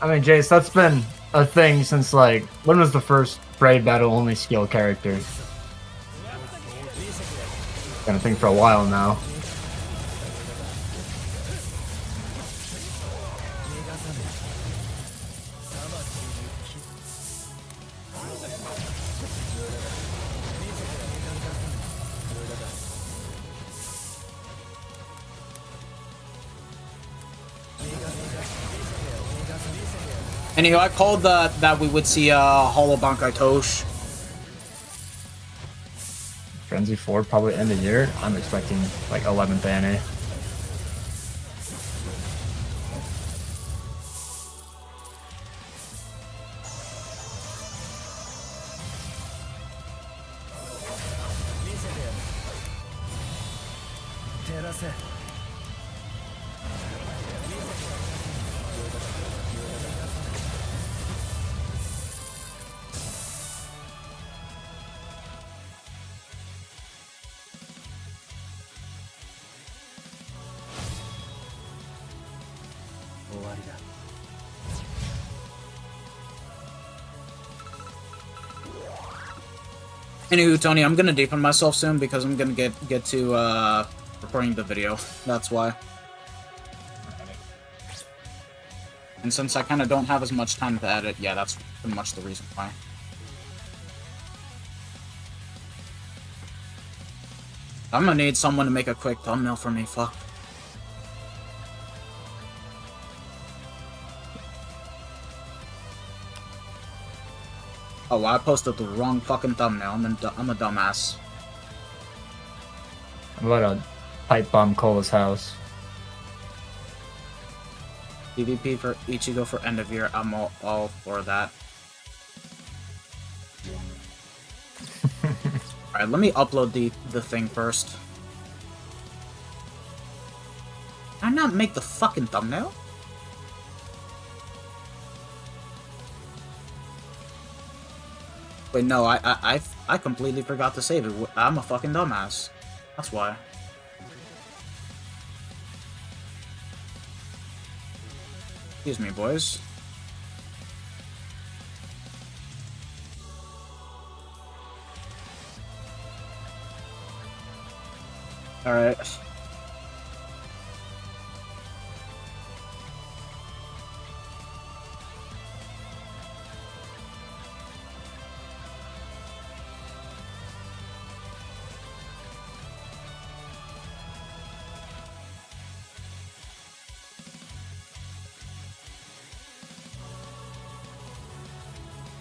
I mean, Jace, that's been a thing since, like, when was the first Brave Battle only skill character? Been a thing for a while now. Anywho, I called that we would see Hollow Bankai Tosh. Frenzy 4 probably end of year. I'm expecting like 11th ANNI. Anywho, Tony, I'm gonna deepen myself soon because I'm gonna get to recording the video. That's why. And since I kind of don't have as much time to edit, yeah, that's pretty much the reason why. I'm gonna need someone to make a quick thumbnail for me, fuck. Oh, I posted the wrong fucking thumbnail. I'm a dumbass. I'm about to pipe bomb Cola's house. PvP for Ichigo for end of year. I'm all for that. Alright, let me upload the thing first. Can I not make the fucking thumbnail? Wait, no, I completely forgot to save it. I'm a fucking dumbass. That's why. Excuse me, boys. Alright.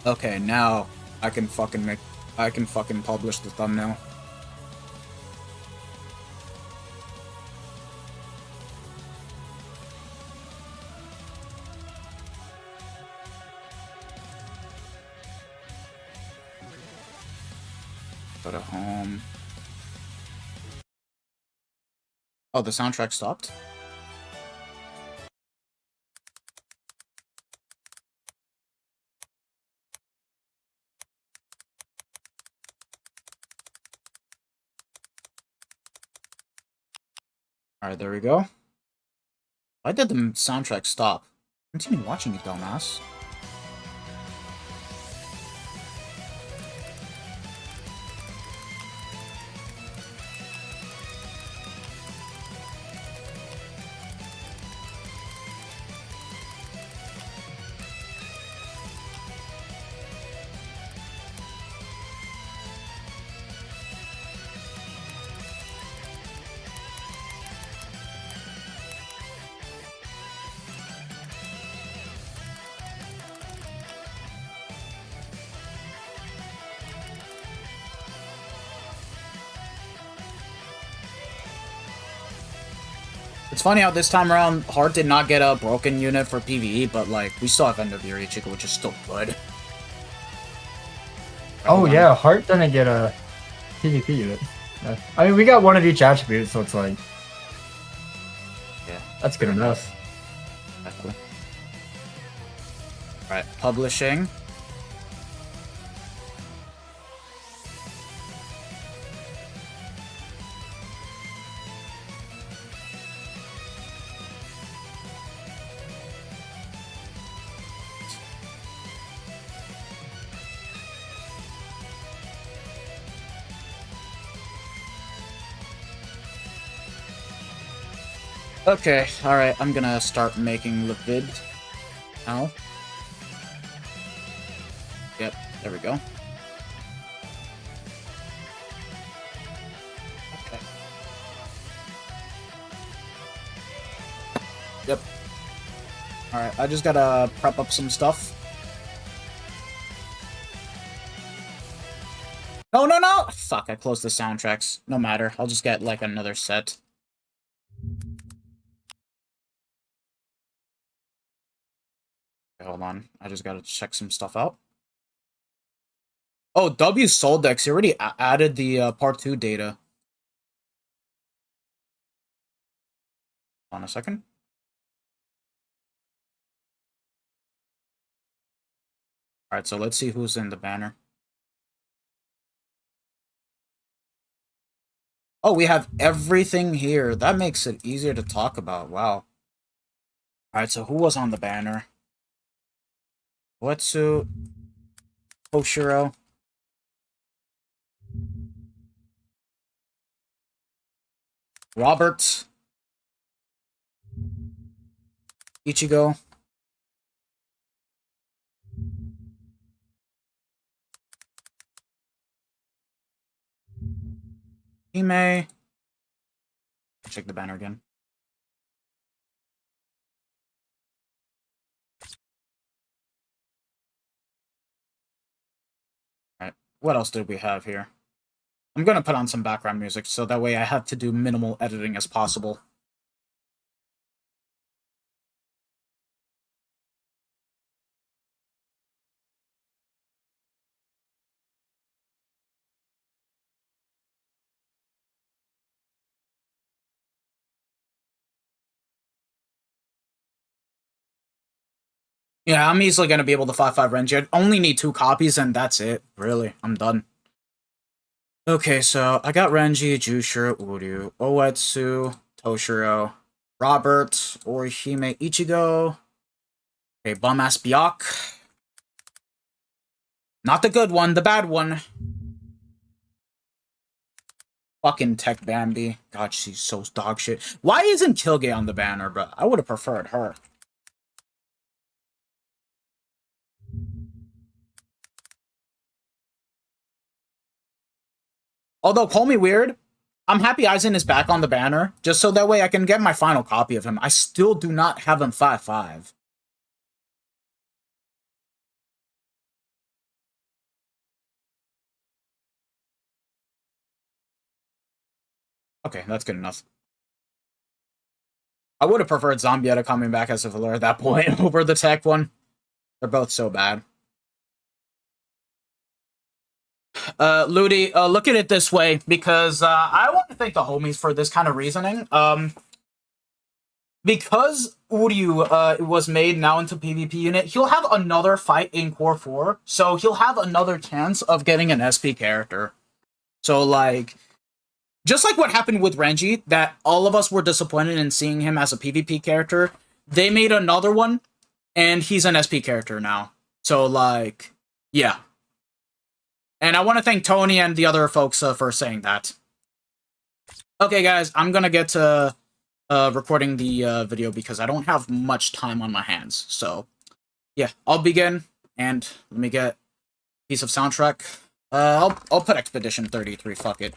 Okay, now I can fucking publish the thumbnail. Go to home. Oh, the soundtrack stopped? Alright, there we go. Why did the soundtrack stop? Continue watching it, dumbass. It's funny how this time around, Heart did not get a broken unit for PvE, but like, we still have End of Yuri Chica, which is still good. Oh yeah, Heart didn't get a PvP unit. I mean, we got one of each attribute, so it's like... Yeah. That's good enough. Exactly. Alright, publishing. Okay, alright, I'm gonna start making the vid now. Yep, there we go. Okay. Yep. Alright, I just gotta prep up some stuff. No, no, no! Fuck, I closed the soundtracks. No matter, I'll just get, like, another set. Okay, hold on, I just gotta check some stuff out. Oh, W Soldex, he already added the part 2 data. Hold on a second. Alright, so let's see who's in the banner. Oh, we have everything here. That makes it easier to talk about. Wow. Alright, so who was on the banner? Wetsuit. Koshiro. Robert. Ichigo. Hime. Check the banner again. Alright, what else did we have here? I'm gonna put on some background music, so that way I have to do minimal editing as possible. Yeah, I'm easily going to be able to 5-5 Renji. I only need 2 copies, and that's it. Really, I'm done. Okay, so I got Renji, Jushiro, Uryu, Oetsu, Toshiro, Robert, Orihime, Ichigo. Okay, bum-ass Byakuya. Not the good one, the bad one. Fucking Tech Bambi. God, she's so dog shit. Why isn't Kilgay on the banner, bro? I would have preferred her. Although, call me weird, I'm happy Aizen is back on the banner, just so that way I can get my final copy of him. I still do not have him 5-5. Okay, that's good enough. I would have preferred Zombietta coming back as a filler at that point over the tech one. They're both so bad. Ludi, look at it this way, because I want to thank the homies for this kind of reasoning. Because URYU was made now into PvP unit, he'll have another fight in Core 4, so he'll have another chance of getting an SP character. So, like, just like what happened with Renji, that all of us were disappointed in seeing him as a PvP character, they made another one, and he's an SP character now. So, like, yeah. And I want to thank Tony and the other folks for saying that. Okay, guys, I'm going to get to recording the video because I don't have much time on my hands. So, yeah, I'll begin, and let me get a piece of soundtrack. I'll put Expedition 33, fuck it.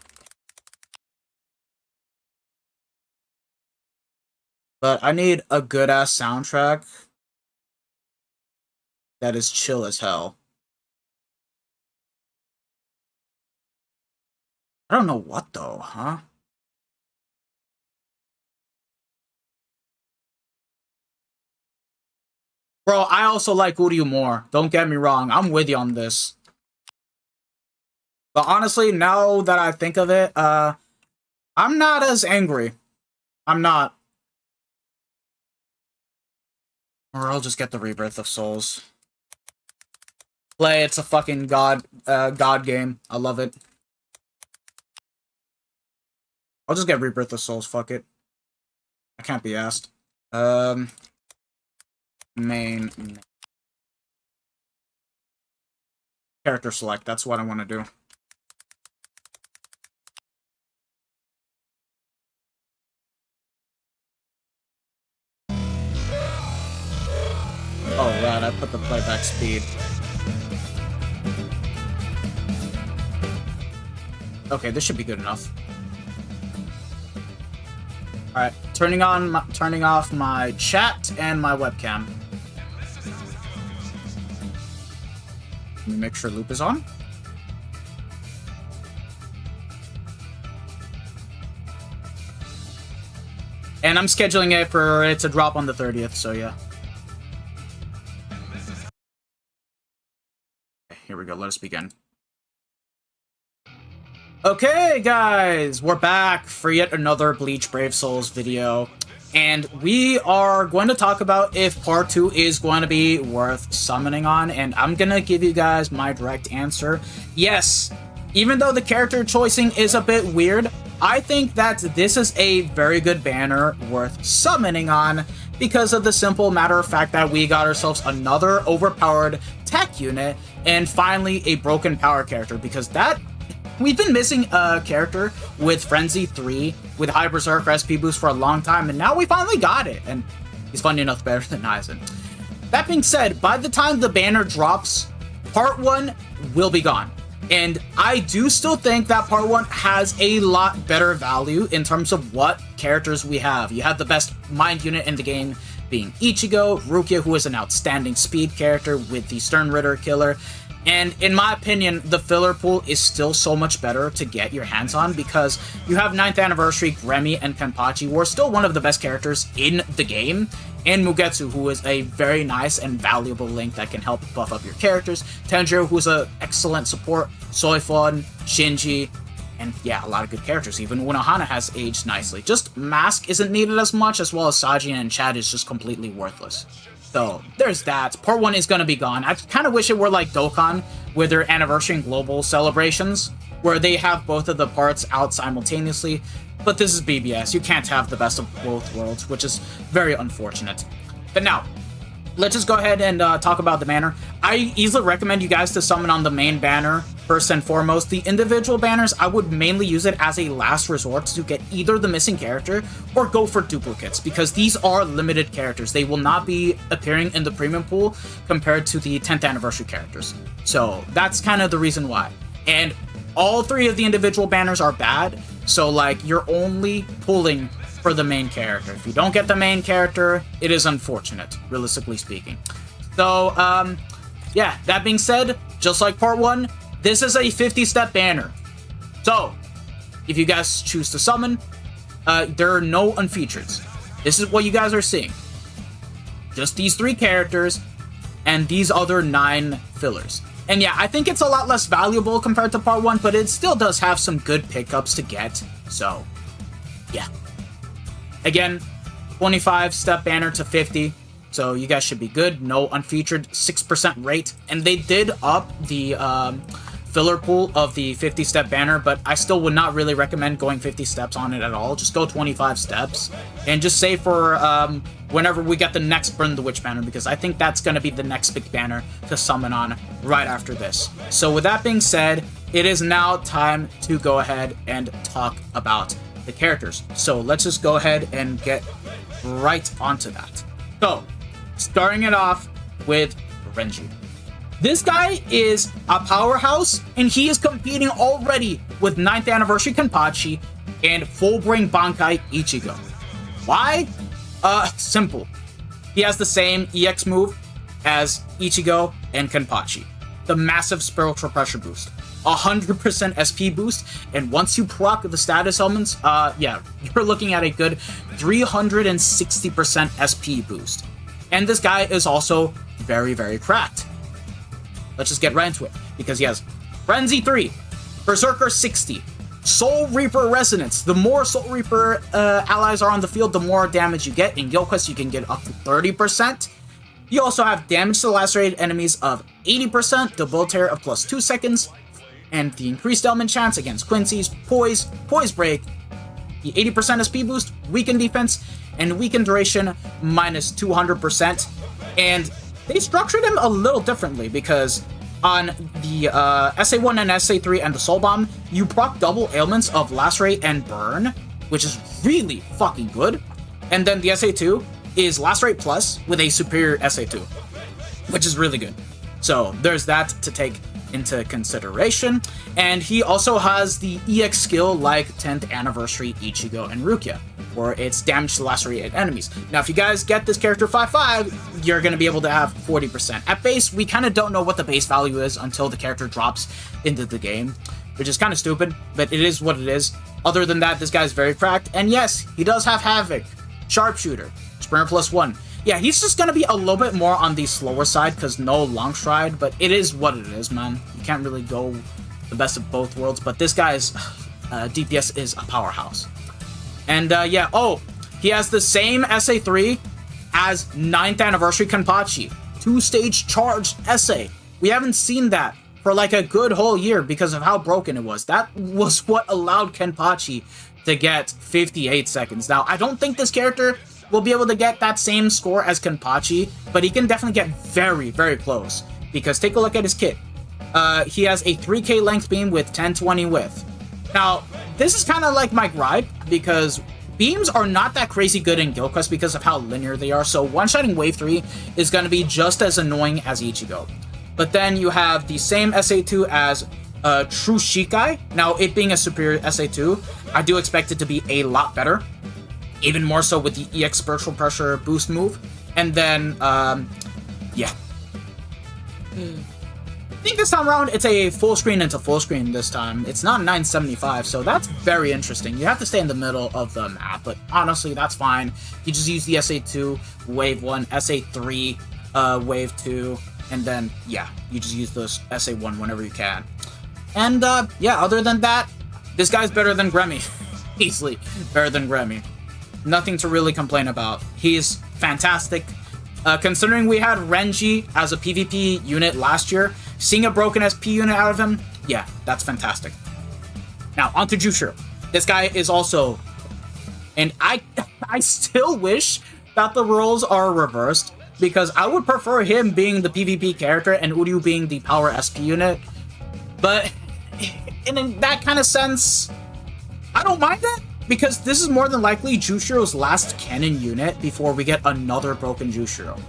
But I need a good-ass soundtrack that is chill as hell. I don't know what, though, huh? Bro, I also like URYU more. Don't get me wrong. I'm with you on this. But honestly, now that I think of it, I'm not as angry. I'm not. Or I'll just get the Rebirth of Souls. Play, it's a fucking god game. I love it. I'll just get Rebirth of Souls, fuck it. I can't be asked. Main. Character select, that's what I want to do. Oh, right, I put the playback speed. Okay, this should be good enough. Alright, turning off my chat and my webcam. Let me make sure loop is on. And I'm scheduling it for it to drop on the 30th, so yeah. Okay, here we go, let us begin. Okay, guys, we're back for yet another Bleach Brave Souls video, and we are going to talk about if Part 2 is going to be worth summoning on, and I'm going to give you guys my direct answer. Yes, even though the character choicing is a bit weird, I think that this is a very good banner worth summoning on because of the simple matter of fact that we got ourselves another overpowered tech unit and finally a broken power character, because that we've been missing a character with Frenzy 3 with High Berserker SP boost for a long time, and now we finally got it, and he's funny enough better than Aizen. That being said, by the time the banner drops, Part 1 will be gone. And I do still think that Part 1 has a lot better value in terms of what characters we have. You have the best mind unit in the game being Ichigo, Rukia, who is an outstanding speed character with the Stern Ritter killer. And in my opinion, the filler pool is still so much better to get your hands on because you have 9th Anniversary, Gremmy, and Kenpachi, who are still one of the best characters in the game, and Mugetsu, who is a very nice and valuable link that can help buff up your characters, Tanjiro, who's an excellent support, Soifon, Shinji, and yeah, a lot of good characters. Even Unohana has aged nicely. Just Mask isn't needed as much, as well as Sajin and Chad is just completely worthless. So there's that. Part 1 is going to be gone. I kind of wish it were like Dokkan with their anniversary and global celebrations, where they have both of the parts out simultaneously. But this is BBS. You can't have the best of both worlds, which is very unfortunate. But now, let's just go ahead and talk about the banner. I easily recommend you guys to summon on the main banner first and foremost. The individual banners, I would mainly use it as a last resort to get either the missing character or go for duplicates, because these are limited characters. They will not be appearing in the premium pool compared to the 10th anniversary characters. So that's kind of the reason why. And all 3 of the individual banners are bad, so like you're only pulling for the main character. If you don't get the main character, it is unfortunate, realistically speaking. So, yeah, that being said, just like part 1, this is a 50-step banner. So, if you guys choose to summon, there are no unfeatured. This is what you guys are seeing. Just these 3 characters and these other 9 fillers. And yeah, I think it's a lot less valuable compared to part 1, but it still does have some good pickups to get. So, yeah. Again, 25-step banner to 50, so you guys should be good. No unfeatured, 6% rate. And they did up the filler pool of the 50-step banner, but I still would not really recommend going 50 steps on it at all. Just go 25 steps. And just save for whenever we get the next Burn the Witch banner, because I think that's going to be the next big banner to summon on right after this. So with that being said, it is now time to go ahead and talk about the characters. So let's just go ahead and get right onto that. So, starting it off with Renji. This guy is a powerhouse, and he is competing already with 9th anniversary Kenpachi and full brain Bankai Ichigo. Why? Simple. He has the same EX move as Ichigo and Kenpachi. The massive spiritual pressure boost. 100% SP boost, and once you proc the status elements, yeah, you're looking at a good 360% SP boost. And this guy is also very, very cracked. Let's just get right into it, because he has Frenzy 3, Berserker 60, Soul Reaper Resonance. The more Soul Reaper allies are on the field, the more damage you get. In Guild Quest, you can get up to 30%. You also have damage to lacerated enemies of 80%, debilitator of plus 2 seconds, and the increased element chance against Quincy's, Poise Break, the 80% SP boost, weaken defense, and weaken duration minus 200%. And they structured him a little differently, because on the SA1 and SA3 and the Soul Bomb, you proc double ailments of Lacerate and Burn, which is really fucking good. And then the SA2 is Lacerate Plus with a superior SA2, which is really good. So there's that to take into consideration. And he also has the EX skill like 10th anniversary Ichigo and Rukia, where it's damage to lacerated enemies. Now, if you guys get this character 5-5, you're going to be able to have 40%. At base, we kind of don't know what the base value is until the character drops into the game, which is kind of stupid, but it is what it is. Other than that, this guy's very cracked. And yes, he does have Havoc, Sharpshooter, Sprinter +1. Yeah, he's just going to be a little bit more on the slower side because no long stride, but it is what it is, man. You can't really go the best of both worlds, but this guy's DPS is a powerhouse. And yeah, oh, he has the same SA3 as 9th anniversary Kenpachi. 2-stage charged SA. We haven't seen that for like a good whole year because of how broken it was. That was what allowed Kenpachi to get 58 seconds. Now, I don't think this character will be able to get that same score as Kenpachi, but he can definitely get very, very close. Because take a look at his kit. He has a 3K length beam with 1020 width. Now, this is kind of like my gripe, because beams are not that crazy good in Guild Quest because of how linear they are, so one-shotting Wave 3 is going to be just as annoying as Ichigo. But then you have the same SA2 as True Shikai. Now, it being a superior SA2, I do expect it to be a lot better. Even more so with the EX Spiritual Pressure boost move. And then, yeah. I think this time around, it's a full screen into full screen this time. It's not 975, so that's very interesting. You have to stay in the middle of the map, but honestly, that's fine. You just use the SA2, Wave 1, SA3, Wave 2, and then, yeah, you just use those SA1 whenever you can. And, yeah, other than that, this guy's better than Gremmy. Easily better than Gremmy. Nothing to really complain about. He's fantastic. Considering we had Renji as a PvP unit last year, seeing a broken SP unit out of him, yeah, that's fantastic. Now, onto Jushiro. This guy is also... And I still wish that the roles are reversed, because I would prefer him being the PvP character and URYU being the power SP unit. But in that kind of sense, I don't mind that, because this is more than likely Jushiro's last canon unit before we get another broken Jushiro.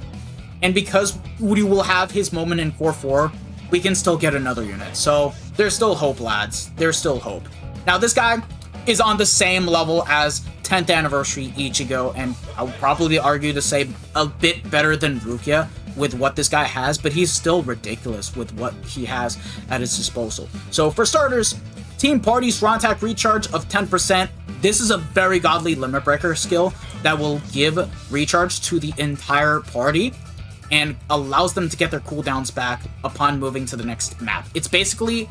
And because URYU will have his moment in Core 4, we can still get another unit. So there's still hope, lads. There's still hope. Now, this guy is on the same level as 10th anniversary Ichigo, and I would probably argue to say a bit better than Rukia with what this guy has, but he's still ridiculous with what he has at his disposal. So for starters, Team Party's strong attack recharge of 10%. This is a very godly limit breaker skill that will give recharge to the entire party and allows them to get their cooldowns back upon moving to the next map. It's basically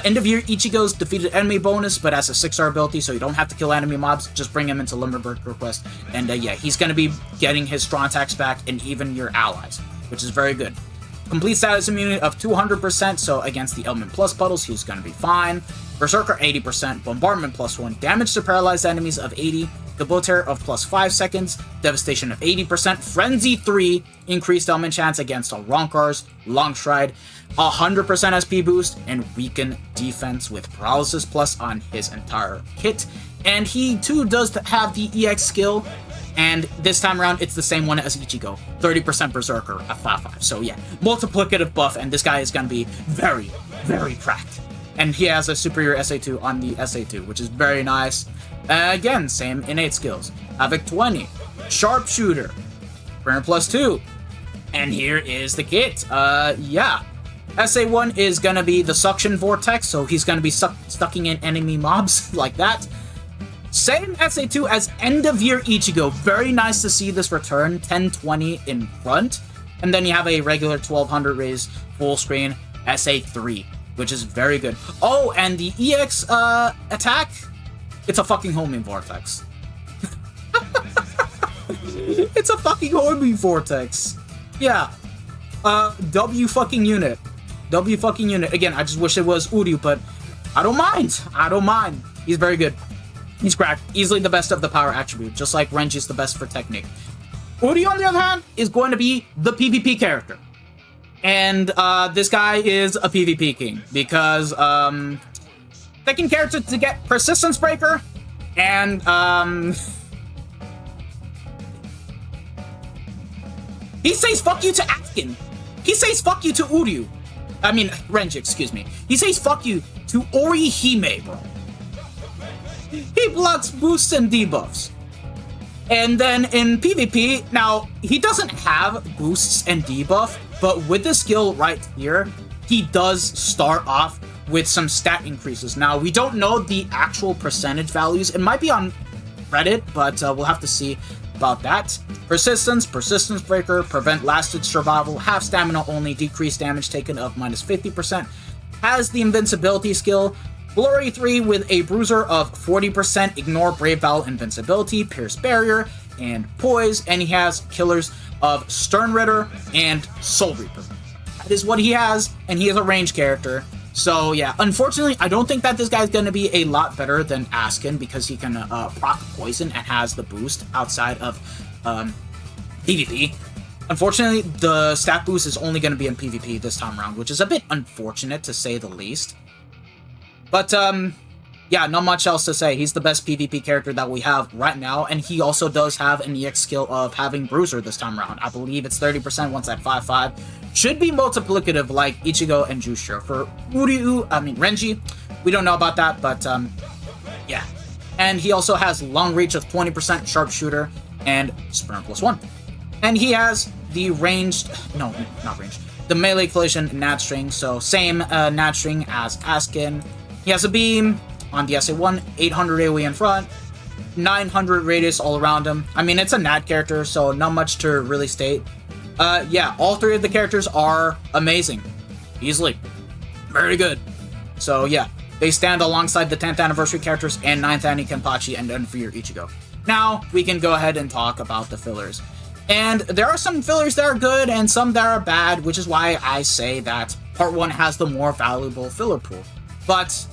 end of year Ichigo's defeated enemy bonus, but as a 6-star ability, so you don't have to kill enemy mobs, just bring him into limit breaker quest, and yeah, he's going to be getting his strong attacks back and even your allies, which is very good. Complete status immunity of 200%, so against the element plus puddles, he's going to be fine. Berserker 80%, bombardment +1, damage to paralyzed enemies of 80, debilitator of +5 seconds, devastation of 80%, frenzy 3, increased element chance against all Ronkars, long stride, 100% SP boost, and weaken defense with paralysis plus on his entire kit. And he too does have the EX skill, and this time around it's the same one as Ichigo, 30% berserker at 5/5. So yeah, multiplicative buff, and this guy is going to be very, very cracked. And he has a superior SA2 on the SA2, which is very nice. Again, same innate skills. Havoc 20, Sharpshooter, Burner +2. And here is the kit. Yeah. SA1 is gonna be the Suction Vortex, so he's gonna be stucking in enemy mobs like that. Same SA2 as End of Year Ichigo. Very nice to see this return. 1020 in front. And then you have a regular 1200 raise full screen SA3. Which is very good. Oh, and the EX attack, it's a fucking homing vortex. It's a fucking homing vortex. Yeah. W fucking unit. W fucking unit. Again, I just wish it was URYU, but I don't mind. I don't mind. He's very good. He's cracked. Easily the best of the power attribute, just like Renji's the best for technique. URYU, on the other hand, is going to be the PvP character. And this guy is a PvP king because second character to get Persistence Breaker, and he says fuck you to Atkin. He says fuck you to URYU. I mean Renji, excuse me. He says fuck you to Orihime, bro. He blocks boosts and debuffs. And then in PvP, now he doesn't have boosts and debuff, but with the skill right here, he does start off with some stat increases. Now, we don't know the actual percentage values. It might be on Reddit, but we'll have to see about that. Persistence, Persistence Breaker, prevent lasted survival, half stamina only, decreased damage taken of -50%. Has the invincibility skill. Glory 3 with a bruiser of 40%, ignore Brave Vow invincibility, pierce barrier, and poise, and he has killers of Stern Ritter and Soul Reaper. That is what he has, and he is a range character. So yeah, unfortunately, I don't think that this guy's gonna be a lot better than Askin because he can proc poison and has the boost outside of PvP. Unfortunately, the stat boost is only gonna be in PvP this time around, which is a bit unfortunate to say the least. But, yeah, not much else to say. He's the best PvP character that we have right now, and he also does have an EX skill of having Bruiser this time around. I believe it's 30% once at 5/5. Should be multiplicative like Ichigo and Jushiro. For Renji, we don't know about that, but, yeah. And he also has Long Reach of 20%, Sharpshooter, and Sprint +1. And he has the ranged, no, not ranged, the melee collision Nat String, so same Nat String as Askin. He has a beam on the SA1, 800 AoE in front, 900 radius all around him. I mean, it's a Nat character, so not much to really state. Yeah, all three of the characters are amazing. Easily. Very good. So yeah, they stand alongside the 10th anniversary characters and 9th Annie Kenpachi and End of Year Ichigo. Now, we can go ahead and talk about the fillers. And there are some fillers that are good and some that are bad, which is why I say that Part 1 has the more valuable filler pool. But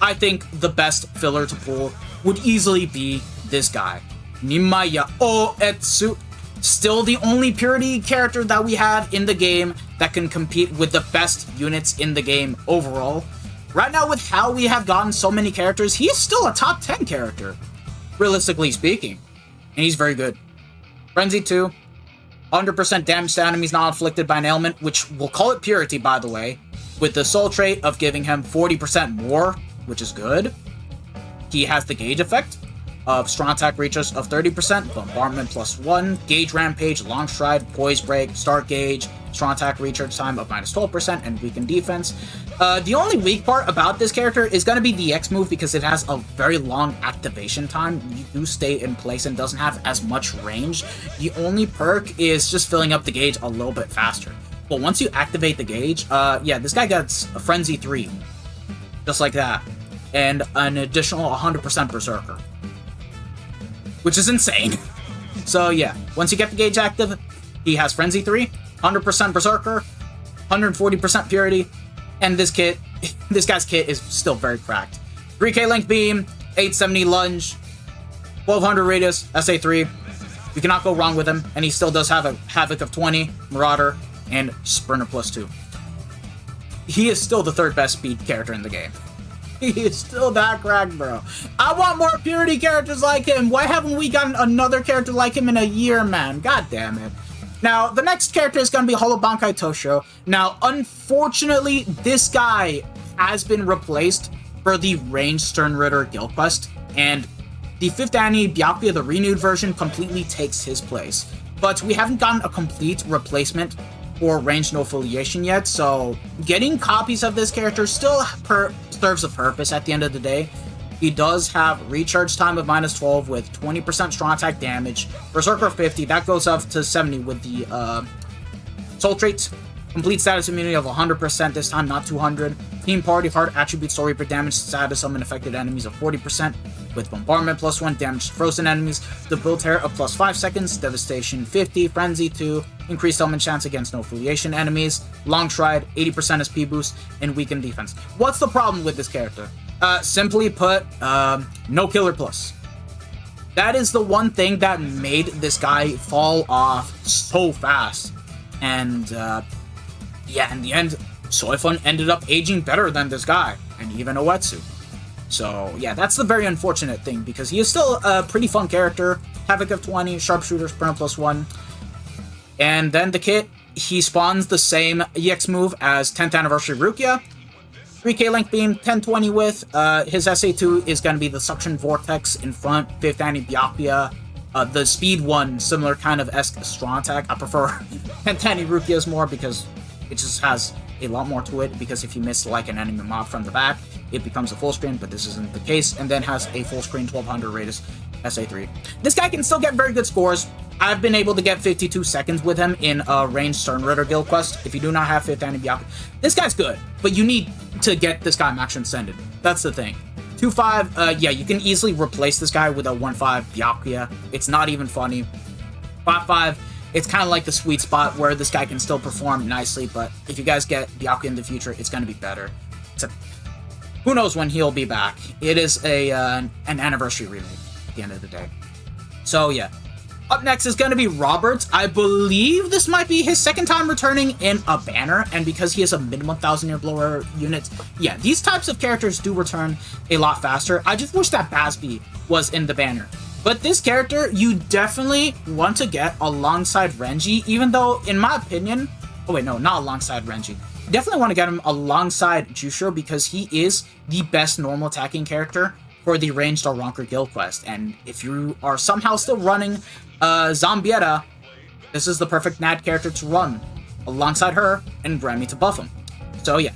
I think the best filler to pull would easily be this guy, Nimaya Oetsu. Still the only purity character that we have in the game that can compete with the best units in the game overall. Right now, with how we have gotten so many characters, he's still a top 10 character, realistically speaking. And he's very good. Frenzy 2, 100% damage to enemies not afflicted by an ailment, which we'll call it purity, by the way, with the soul trait of giving him 40% more, which is good. He has the gauge effect of strong attack reaches of 30%, bombardment +1, gauge rampage, long stride, poise break, start gauge, strong attack recharge time of -12%, and weaken defense. The only weak part about this character is going to be the X move because it has a very long activation time. You do stay in place and doesn't have as much range. The only perk is just filling up the gauge a little bit faster. But once you activate the gauge, yeah, this guy gets a Frenzy 3. Just like that. And an additional 100% Berserker. Which is insane. So yeah, once you get the gauge active, he has Frenzy 3, 100% Berserker, 140% Purity, and this guy's kit is still very cracked. 3k length beam, 870 lunge, 1200 radius, SA3. You cannot go wrong with him, and he still does have a Havoc of 20, Marauder, and Sprinter +2. He is still the third best speed character in the game. He is still that cracked, bro. I want more purity characters like him. Why haven't we gotten another character like him in a year, man? God damn it. Now, the next character is going to be Hollow Bankai Tosho. Now, unfortunately, this guy has been replaced for the ranged Stern Ritter Guild Quest, and the 5th ANNI Byakuya, the renewed version, completely takes his place. But we haven't gotten a complete replacement for ranged no affiliation yet, so getting copies of this character still serves a purpose at the end of the day. He does have recharge time of -12 with 20% strong attack damage, Berserker 50, that goes up to 70 with the soul traits, complete status immunity of 100% this time, not 200, team party heart attribute soul reaper damage status summon affected enemies of 40%, with bombardment +1 damage to frozen enemies, debilitator of +5 seconds, devastation 50, frenzy 2, increased summon chance against no affiliation enemies, long stride, 80% SP boost, and weakened defense. What's the problem with this character? Simply put, no killer plus. That is the one thing that made this guy fall off so fast. And, yeah, in the end, Soifun ended up aging better than this guy, and even Oetsu. So, yeah, that's the very unfortunate thing, because he is still a pretty fun character. Havoc of 20, Sharpshooter, Sprinter +1. And then the kit, he spawns the same EX move as 10th Anniversary Rukia. 3k length beam, 1020 width. His SA2 is going to be the Suction Vortex in front, 5th ANNI Byakuya. The speed one, similar kind of strong attack. I prefer 10th ANNI Rukia's more because it just has a lot more to it, because if you miss like an enemy mob from the back, it becomes a full screen, but this isn't the case, and then has a full screen 1200 radius SA3. This guy can still get very good scores. I've been able to get 52 seconds with him in a ranged Stern Ritter Guild Quest. If you do not have 5th ANNI Byakuya, this guy's good, but you need to get this guy max transcended. That's the thing. 2-5, yeah, you can easily replace this guy with a 1-5 Byakuya. It's not even funny. 5-5, it's kind of like the sweet spot where this guy can still perform nicely, but if you guys get Byakuya in the future, it's going to be better. Who knows when he'll be back. It is an anniversary remake at the end of the day. So, yeah. Up next is going to be Robert. I believe this might be his second time returning in a banner, and because he has a minimum 1,000-year blower unit, yeah, these types of characters do return a lot faster. I just wish that Basby was in the banner. But this character, you definitely want to get alongside Renji, even though, in my opinion... Oh, wait, no, not alongside Renji. You definitely want to get him alongside Jushiro because he is the best normal attacking character for the ranged Aronker Guild Quest. And if you are somehow still running Zombietta, this is the perfect NAD character to run alongside her and Grammy to buff him. So yeah,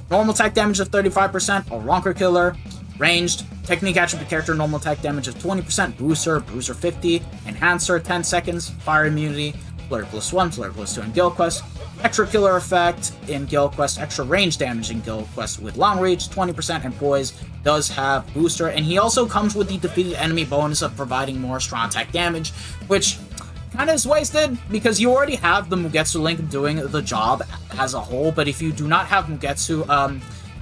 normal attack damage of 35%, Aronker Killer, ranged, technique attribute character, normal attack damage of 20%, Bruiser 50, Enhancer 10 seconds, Fire immunity, Flare +1, Flare +2 in Guild Quest, extra killer effect in Guild Quest, extra range damage in Guild Quest with long reach, 20%, and poise, does have booster, and he also comes with the defeated enemy bonus of providing more strong attack damage, which kind of is wasted because you already have the Mugetsu Link doing the job as a whole, but if you do not have Mugetsu,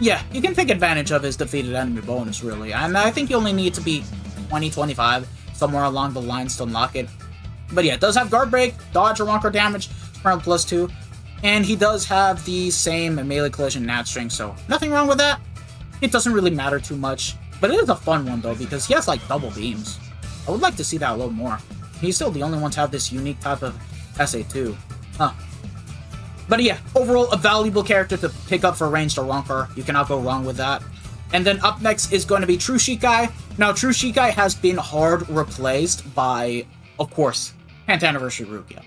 yeah, you can take advantage of his defeated enemy bonus, really. And I think you only need to be 20, 25, somewhere along the lines to unlock it. But yeah, it does have Guard Break, Dodge or Wonker Damage, Sprint +2, and he does have the same Melee Collision Nat String, so nothing wrong with that. It doesn't really matter too much, but it is a fun one, though, because he has, like, double beams. I would like to see that a little more. He's still the only one to have this unique type of SA2. Huh. But yeah, overall, a valuable character to pick up for ranged or Wonker. You cannot go wrong with that. And then up next is going to be True Shikai. Now, True Shikai has been hard replaced by, of course, 10th Anniversary Rukia.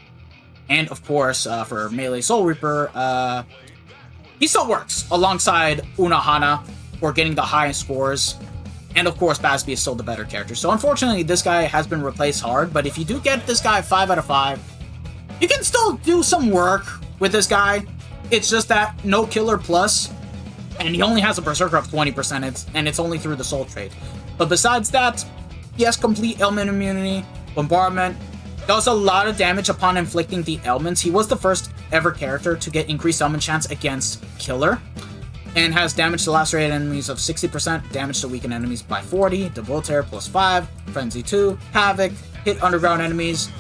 And, of course, for Melee Soul Reaper, he still works alongside Unohana for getting the highest scores. And, of course, Basby is still the better character. So, unfortunately, this guy has been replaced hard. But if you do get this guy 5 out of 5, you can still do some work with this guy. It's just that no Killer Plus, and he only has a Berserker of 20%, and it's only through the Soul Trade. But besides that, he has complete ailment immunity, bombardment, does a lot of damage upon inflicting the ailments. He was the first ever character to get increased ailment chance against Killer, and has damage to lacerated enemies of 60%, damage to weakened enemies by 40, Devoteer +5, Frenzy 2, Havoc, hit underground enemies,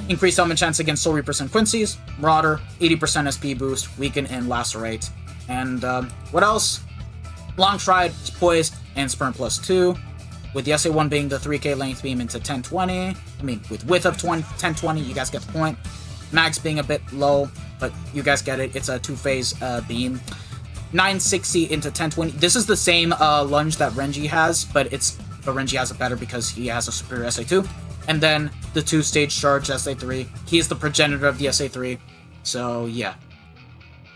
increased ailment chance against Soul Reapers and Quincy's, Marauder, 80% SP boost, weaken and lacerate. And what else? Long Stride, Poise, and Sprint +2. With the SA1 being the 3k length beam into 1020. I mean, with width of 1020, you guys get the point. Max being a bit low, but you guys get it. It's a two-phase beam. 960 into 1020. This is the same lunge that Renji has, but Renji has it better because he has a superior SA2. And then the two-stage charge SA3. He is the progenitor of the SA3. So, yeah.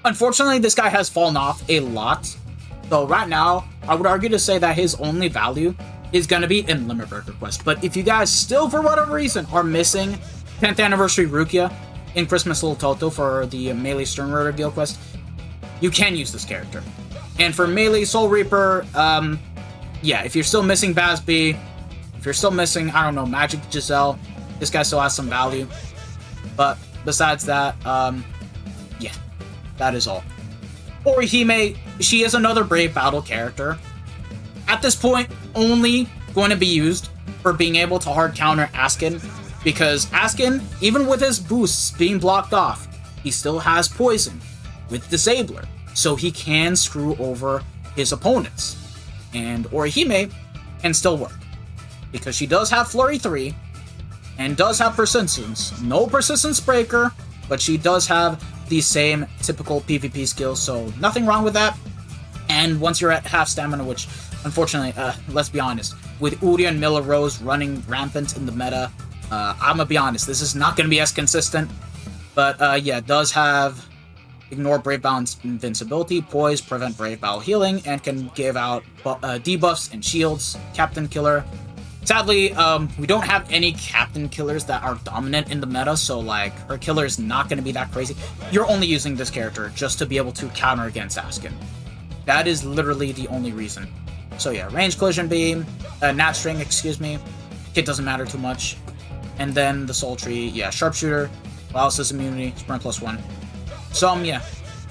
Unfortunately, this guy has fallen off a lot. So right now, I would argue to say that his only value is going to be in Limit Breaker Quest. But if you guys still, for whatever reason, are missing 10th Anniversary Rukia in Christmas Little Toto for the Melee Stern Rotor Guild Quest, you can use this character. And for Melee Soul Reaper, yeah, if you're still missing Basby, if you're still missing, I don't know, Magic Giselle, this guy still has some value. But besides that, yeah, that is all. Orihime, she is another Brave Battle character. At this point, only going to be used for being able to hard counter Askin, because Askin, even with his boosts being blocked off, he still has poison with Disabler, so he can screw over his opponents. And Orihime can still work, because she does have Flurry 3, and does have Persistence. No Persistence Breaker, but she does have the same typical PvP skills, so nothing wrong with that. And once you're at half stamina, which, unfortunately, let's be honest, with Uryu and Miller Rose running rampant in the meta, I'm gonna be honest, this is not gonna be as consistent. But, yeah, it does have Ignore Brave Battle's Invincibility, Poise, Prevent Brave Battle Healing, and can give out debuffs and shields. Captain Killer. Sadly, we don't have any Captain Killers that are dominant in the meta, so, like, her killer is not going to be that crazy. You're only using this character just to be able to counter against Askin. That is literally the only reason. So, yeah, Range Collision Beam, Nat String, excuse me. It doesn't matter too much. And then the Soul Tree, yeah, Sharpshooter, Paralysis Immunity, Sprint +1. So, yeah,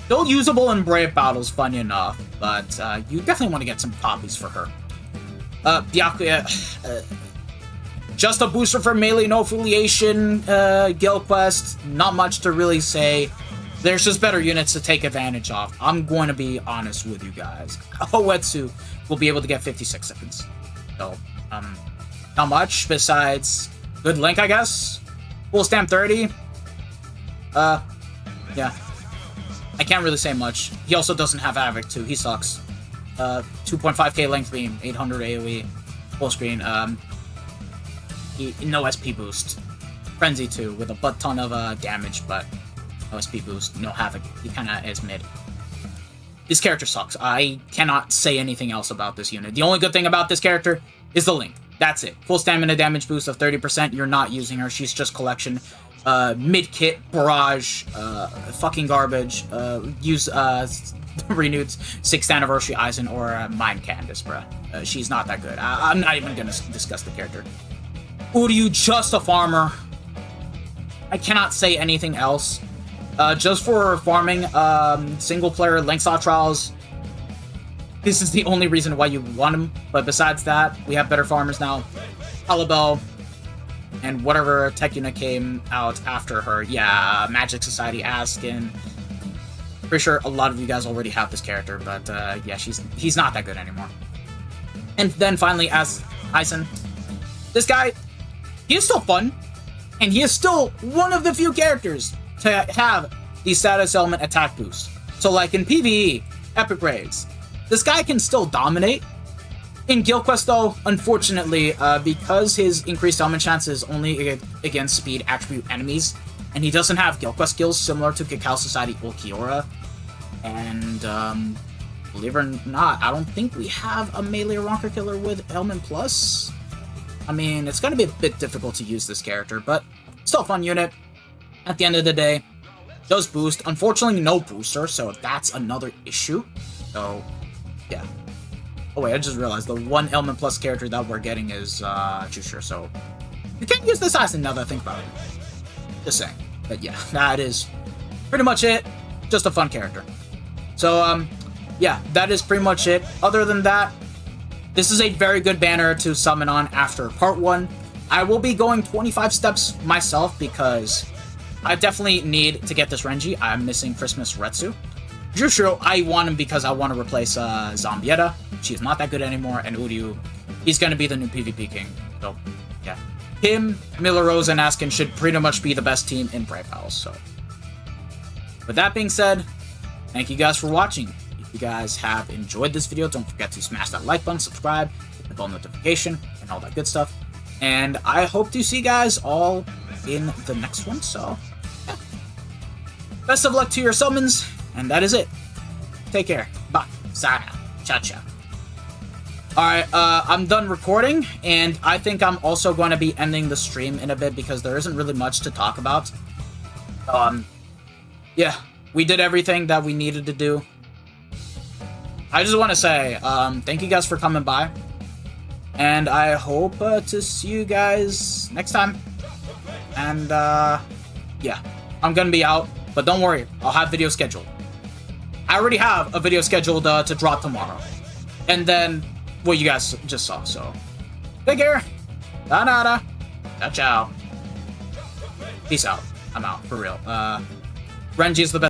still usable in Brave Battles, funny enough, but you definitely want to get some copies for her. Byakuya, just a booster for Melee, no affiliation, Guild Quest, not much to really say. There's just better units to take advantage of. I'm going to be honest with you guys. Oetsu will be able to get 56 seconds. So, not much besides good link, I guess. Full stamp 30. Yeah. I can't really say much. He also doesn't have Havoc, too. He sucks. 2.5k length beam, 800 AoE, full screen, no SP boost. Frenzy 2 with a butt ton of damage, but no SP boost, no Havoc. He kinda is mid. This character sucks. I cannot say anything else about this unit. The only good thing about this character is the link. That's it. Full stamina damage boost of 30%. You're not using her. She's just collection. Mid-kit, barrage, fucking garbage. Use, renewed 6th Anniversary Eisen or Mind Candace, bruh. She's not that good. I'm not even gonna discuss the character. Uryu, just a farmer. I cannot say anything else. Just for farming single-player Linksaw Trials, this is the only reason why you want him. But besides that, we have better farmers now. Alabelle, and whatever tech unit came out after her. Yeah, Magic Society Askin. Pretty sure a lot of you guys already have this character, but yeah, he's not that good anymore. And then finally, as Aizen, this guy, he is still fun, and he is still one of the few characters to have the status element attack boost. So like in PvE, Epic Raids, this guy can still dominate. In Guild Quest though, unfortunately, because his increased element chance is only against speed attribute enemies, and he doesn't have Guild Quest skills similar to Cacao Society Ulquiorra, and believe it or not, I don't think we have a melee Ronker Killer with Element Plus. I mean, it's going to be a bit difficult to use this character, but still a fun unit. At the end of the day, does boost. Unfortunately, no booster, so that's another issue. So, yeah. Oh wait, I just realized the one Element Plus character that we're getting is Jusher, so you can't use this Aizen now that I think about it. Just saying. But yeah, that is pretty much it. Just a fun character. So, yeah, that is pretty much it. Other than that, this is a very good banner to summon on after part 1. I will be going 25 steps myself because I definitely need to get this Renji. I'm missing Christmas Retsu. Jushiro, I want him because I want to replace Zombietta. She's not that good anymore, and URYU, he's going to be the new PvP king. So, yeah. Him, Miller Rose, and Askin should pretty much be the best team in Brave House. So, with that being said, thank you guys for watching. If you guys have enjoyed this video, don't forget to smash that like button, subscribe, hit the bell notification, and all that good stuff. And I hope to see you guys all in the next one. So, yeah. Best of luck to your summons, and that is it. Take care. Bye. Sayonara. Ciao, ciao. Alright, I'm done recording, and I think I'm also going to be ending the stream in a bit because there isn't really much to talk about. Yeah, we did everything that we needed to do. I just want to say, thank you guys for coming by, and I hope to see you guys next time. And, yeah, I'm gonna be out, but don't worry, I'll have videos scheduled. I already have a video scheduled to drop tomorrow. And then, well, you guys just saw, so. Take care. Sayonara. Ciao, ciao. Peace out. I'm out, for real. Renji is the best.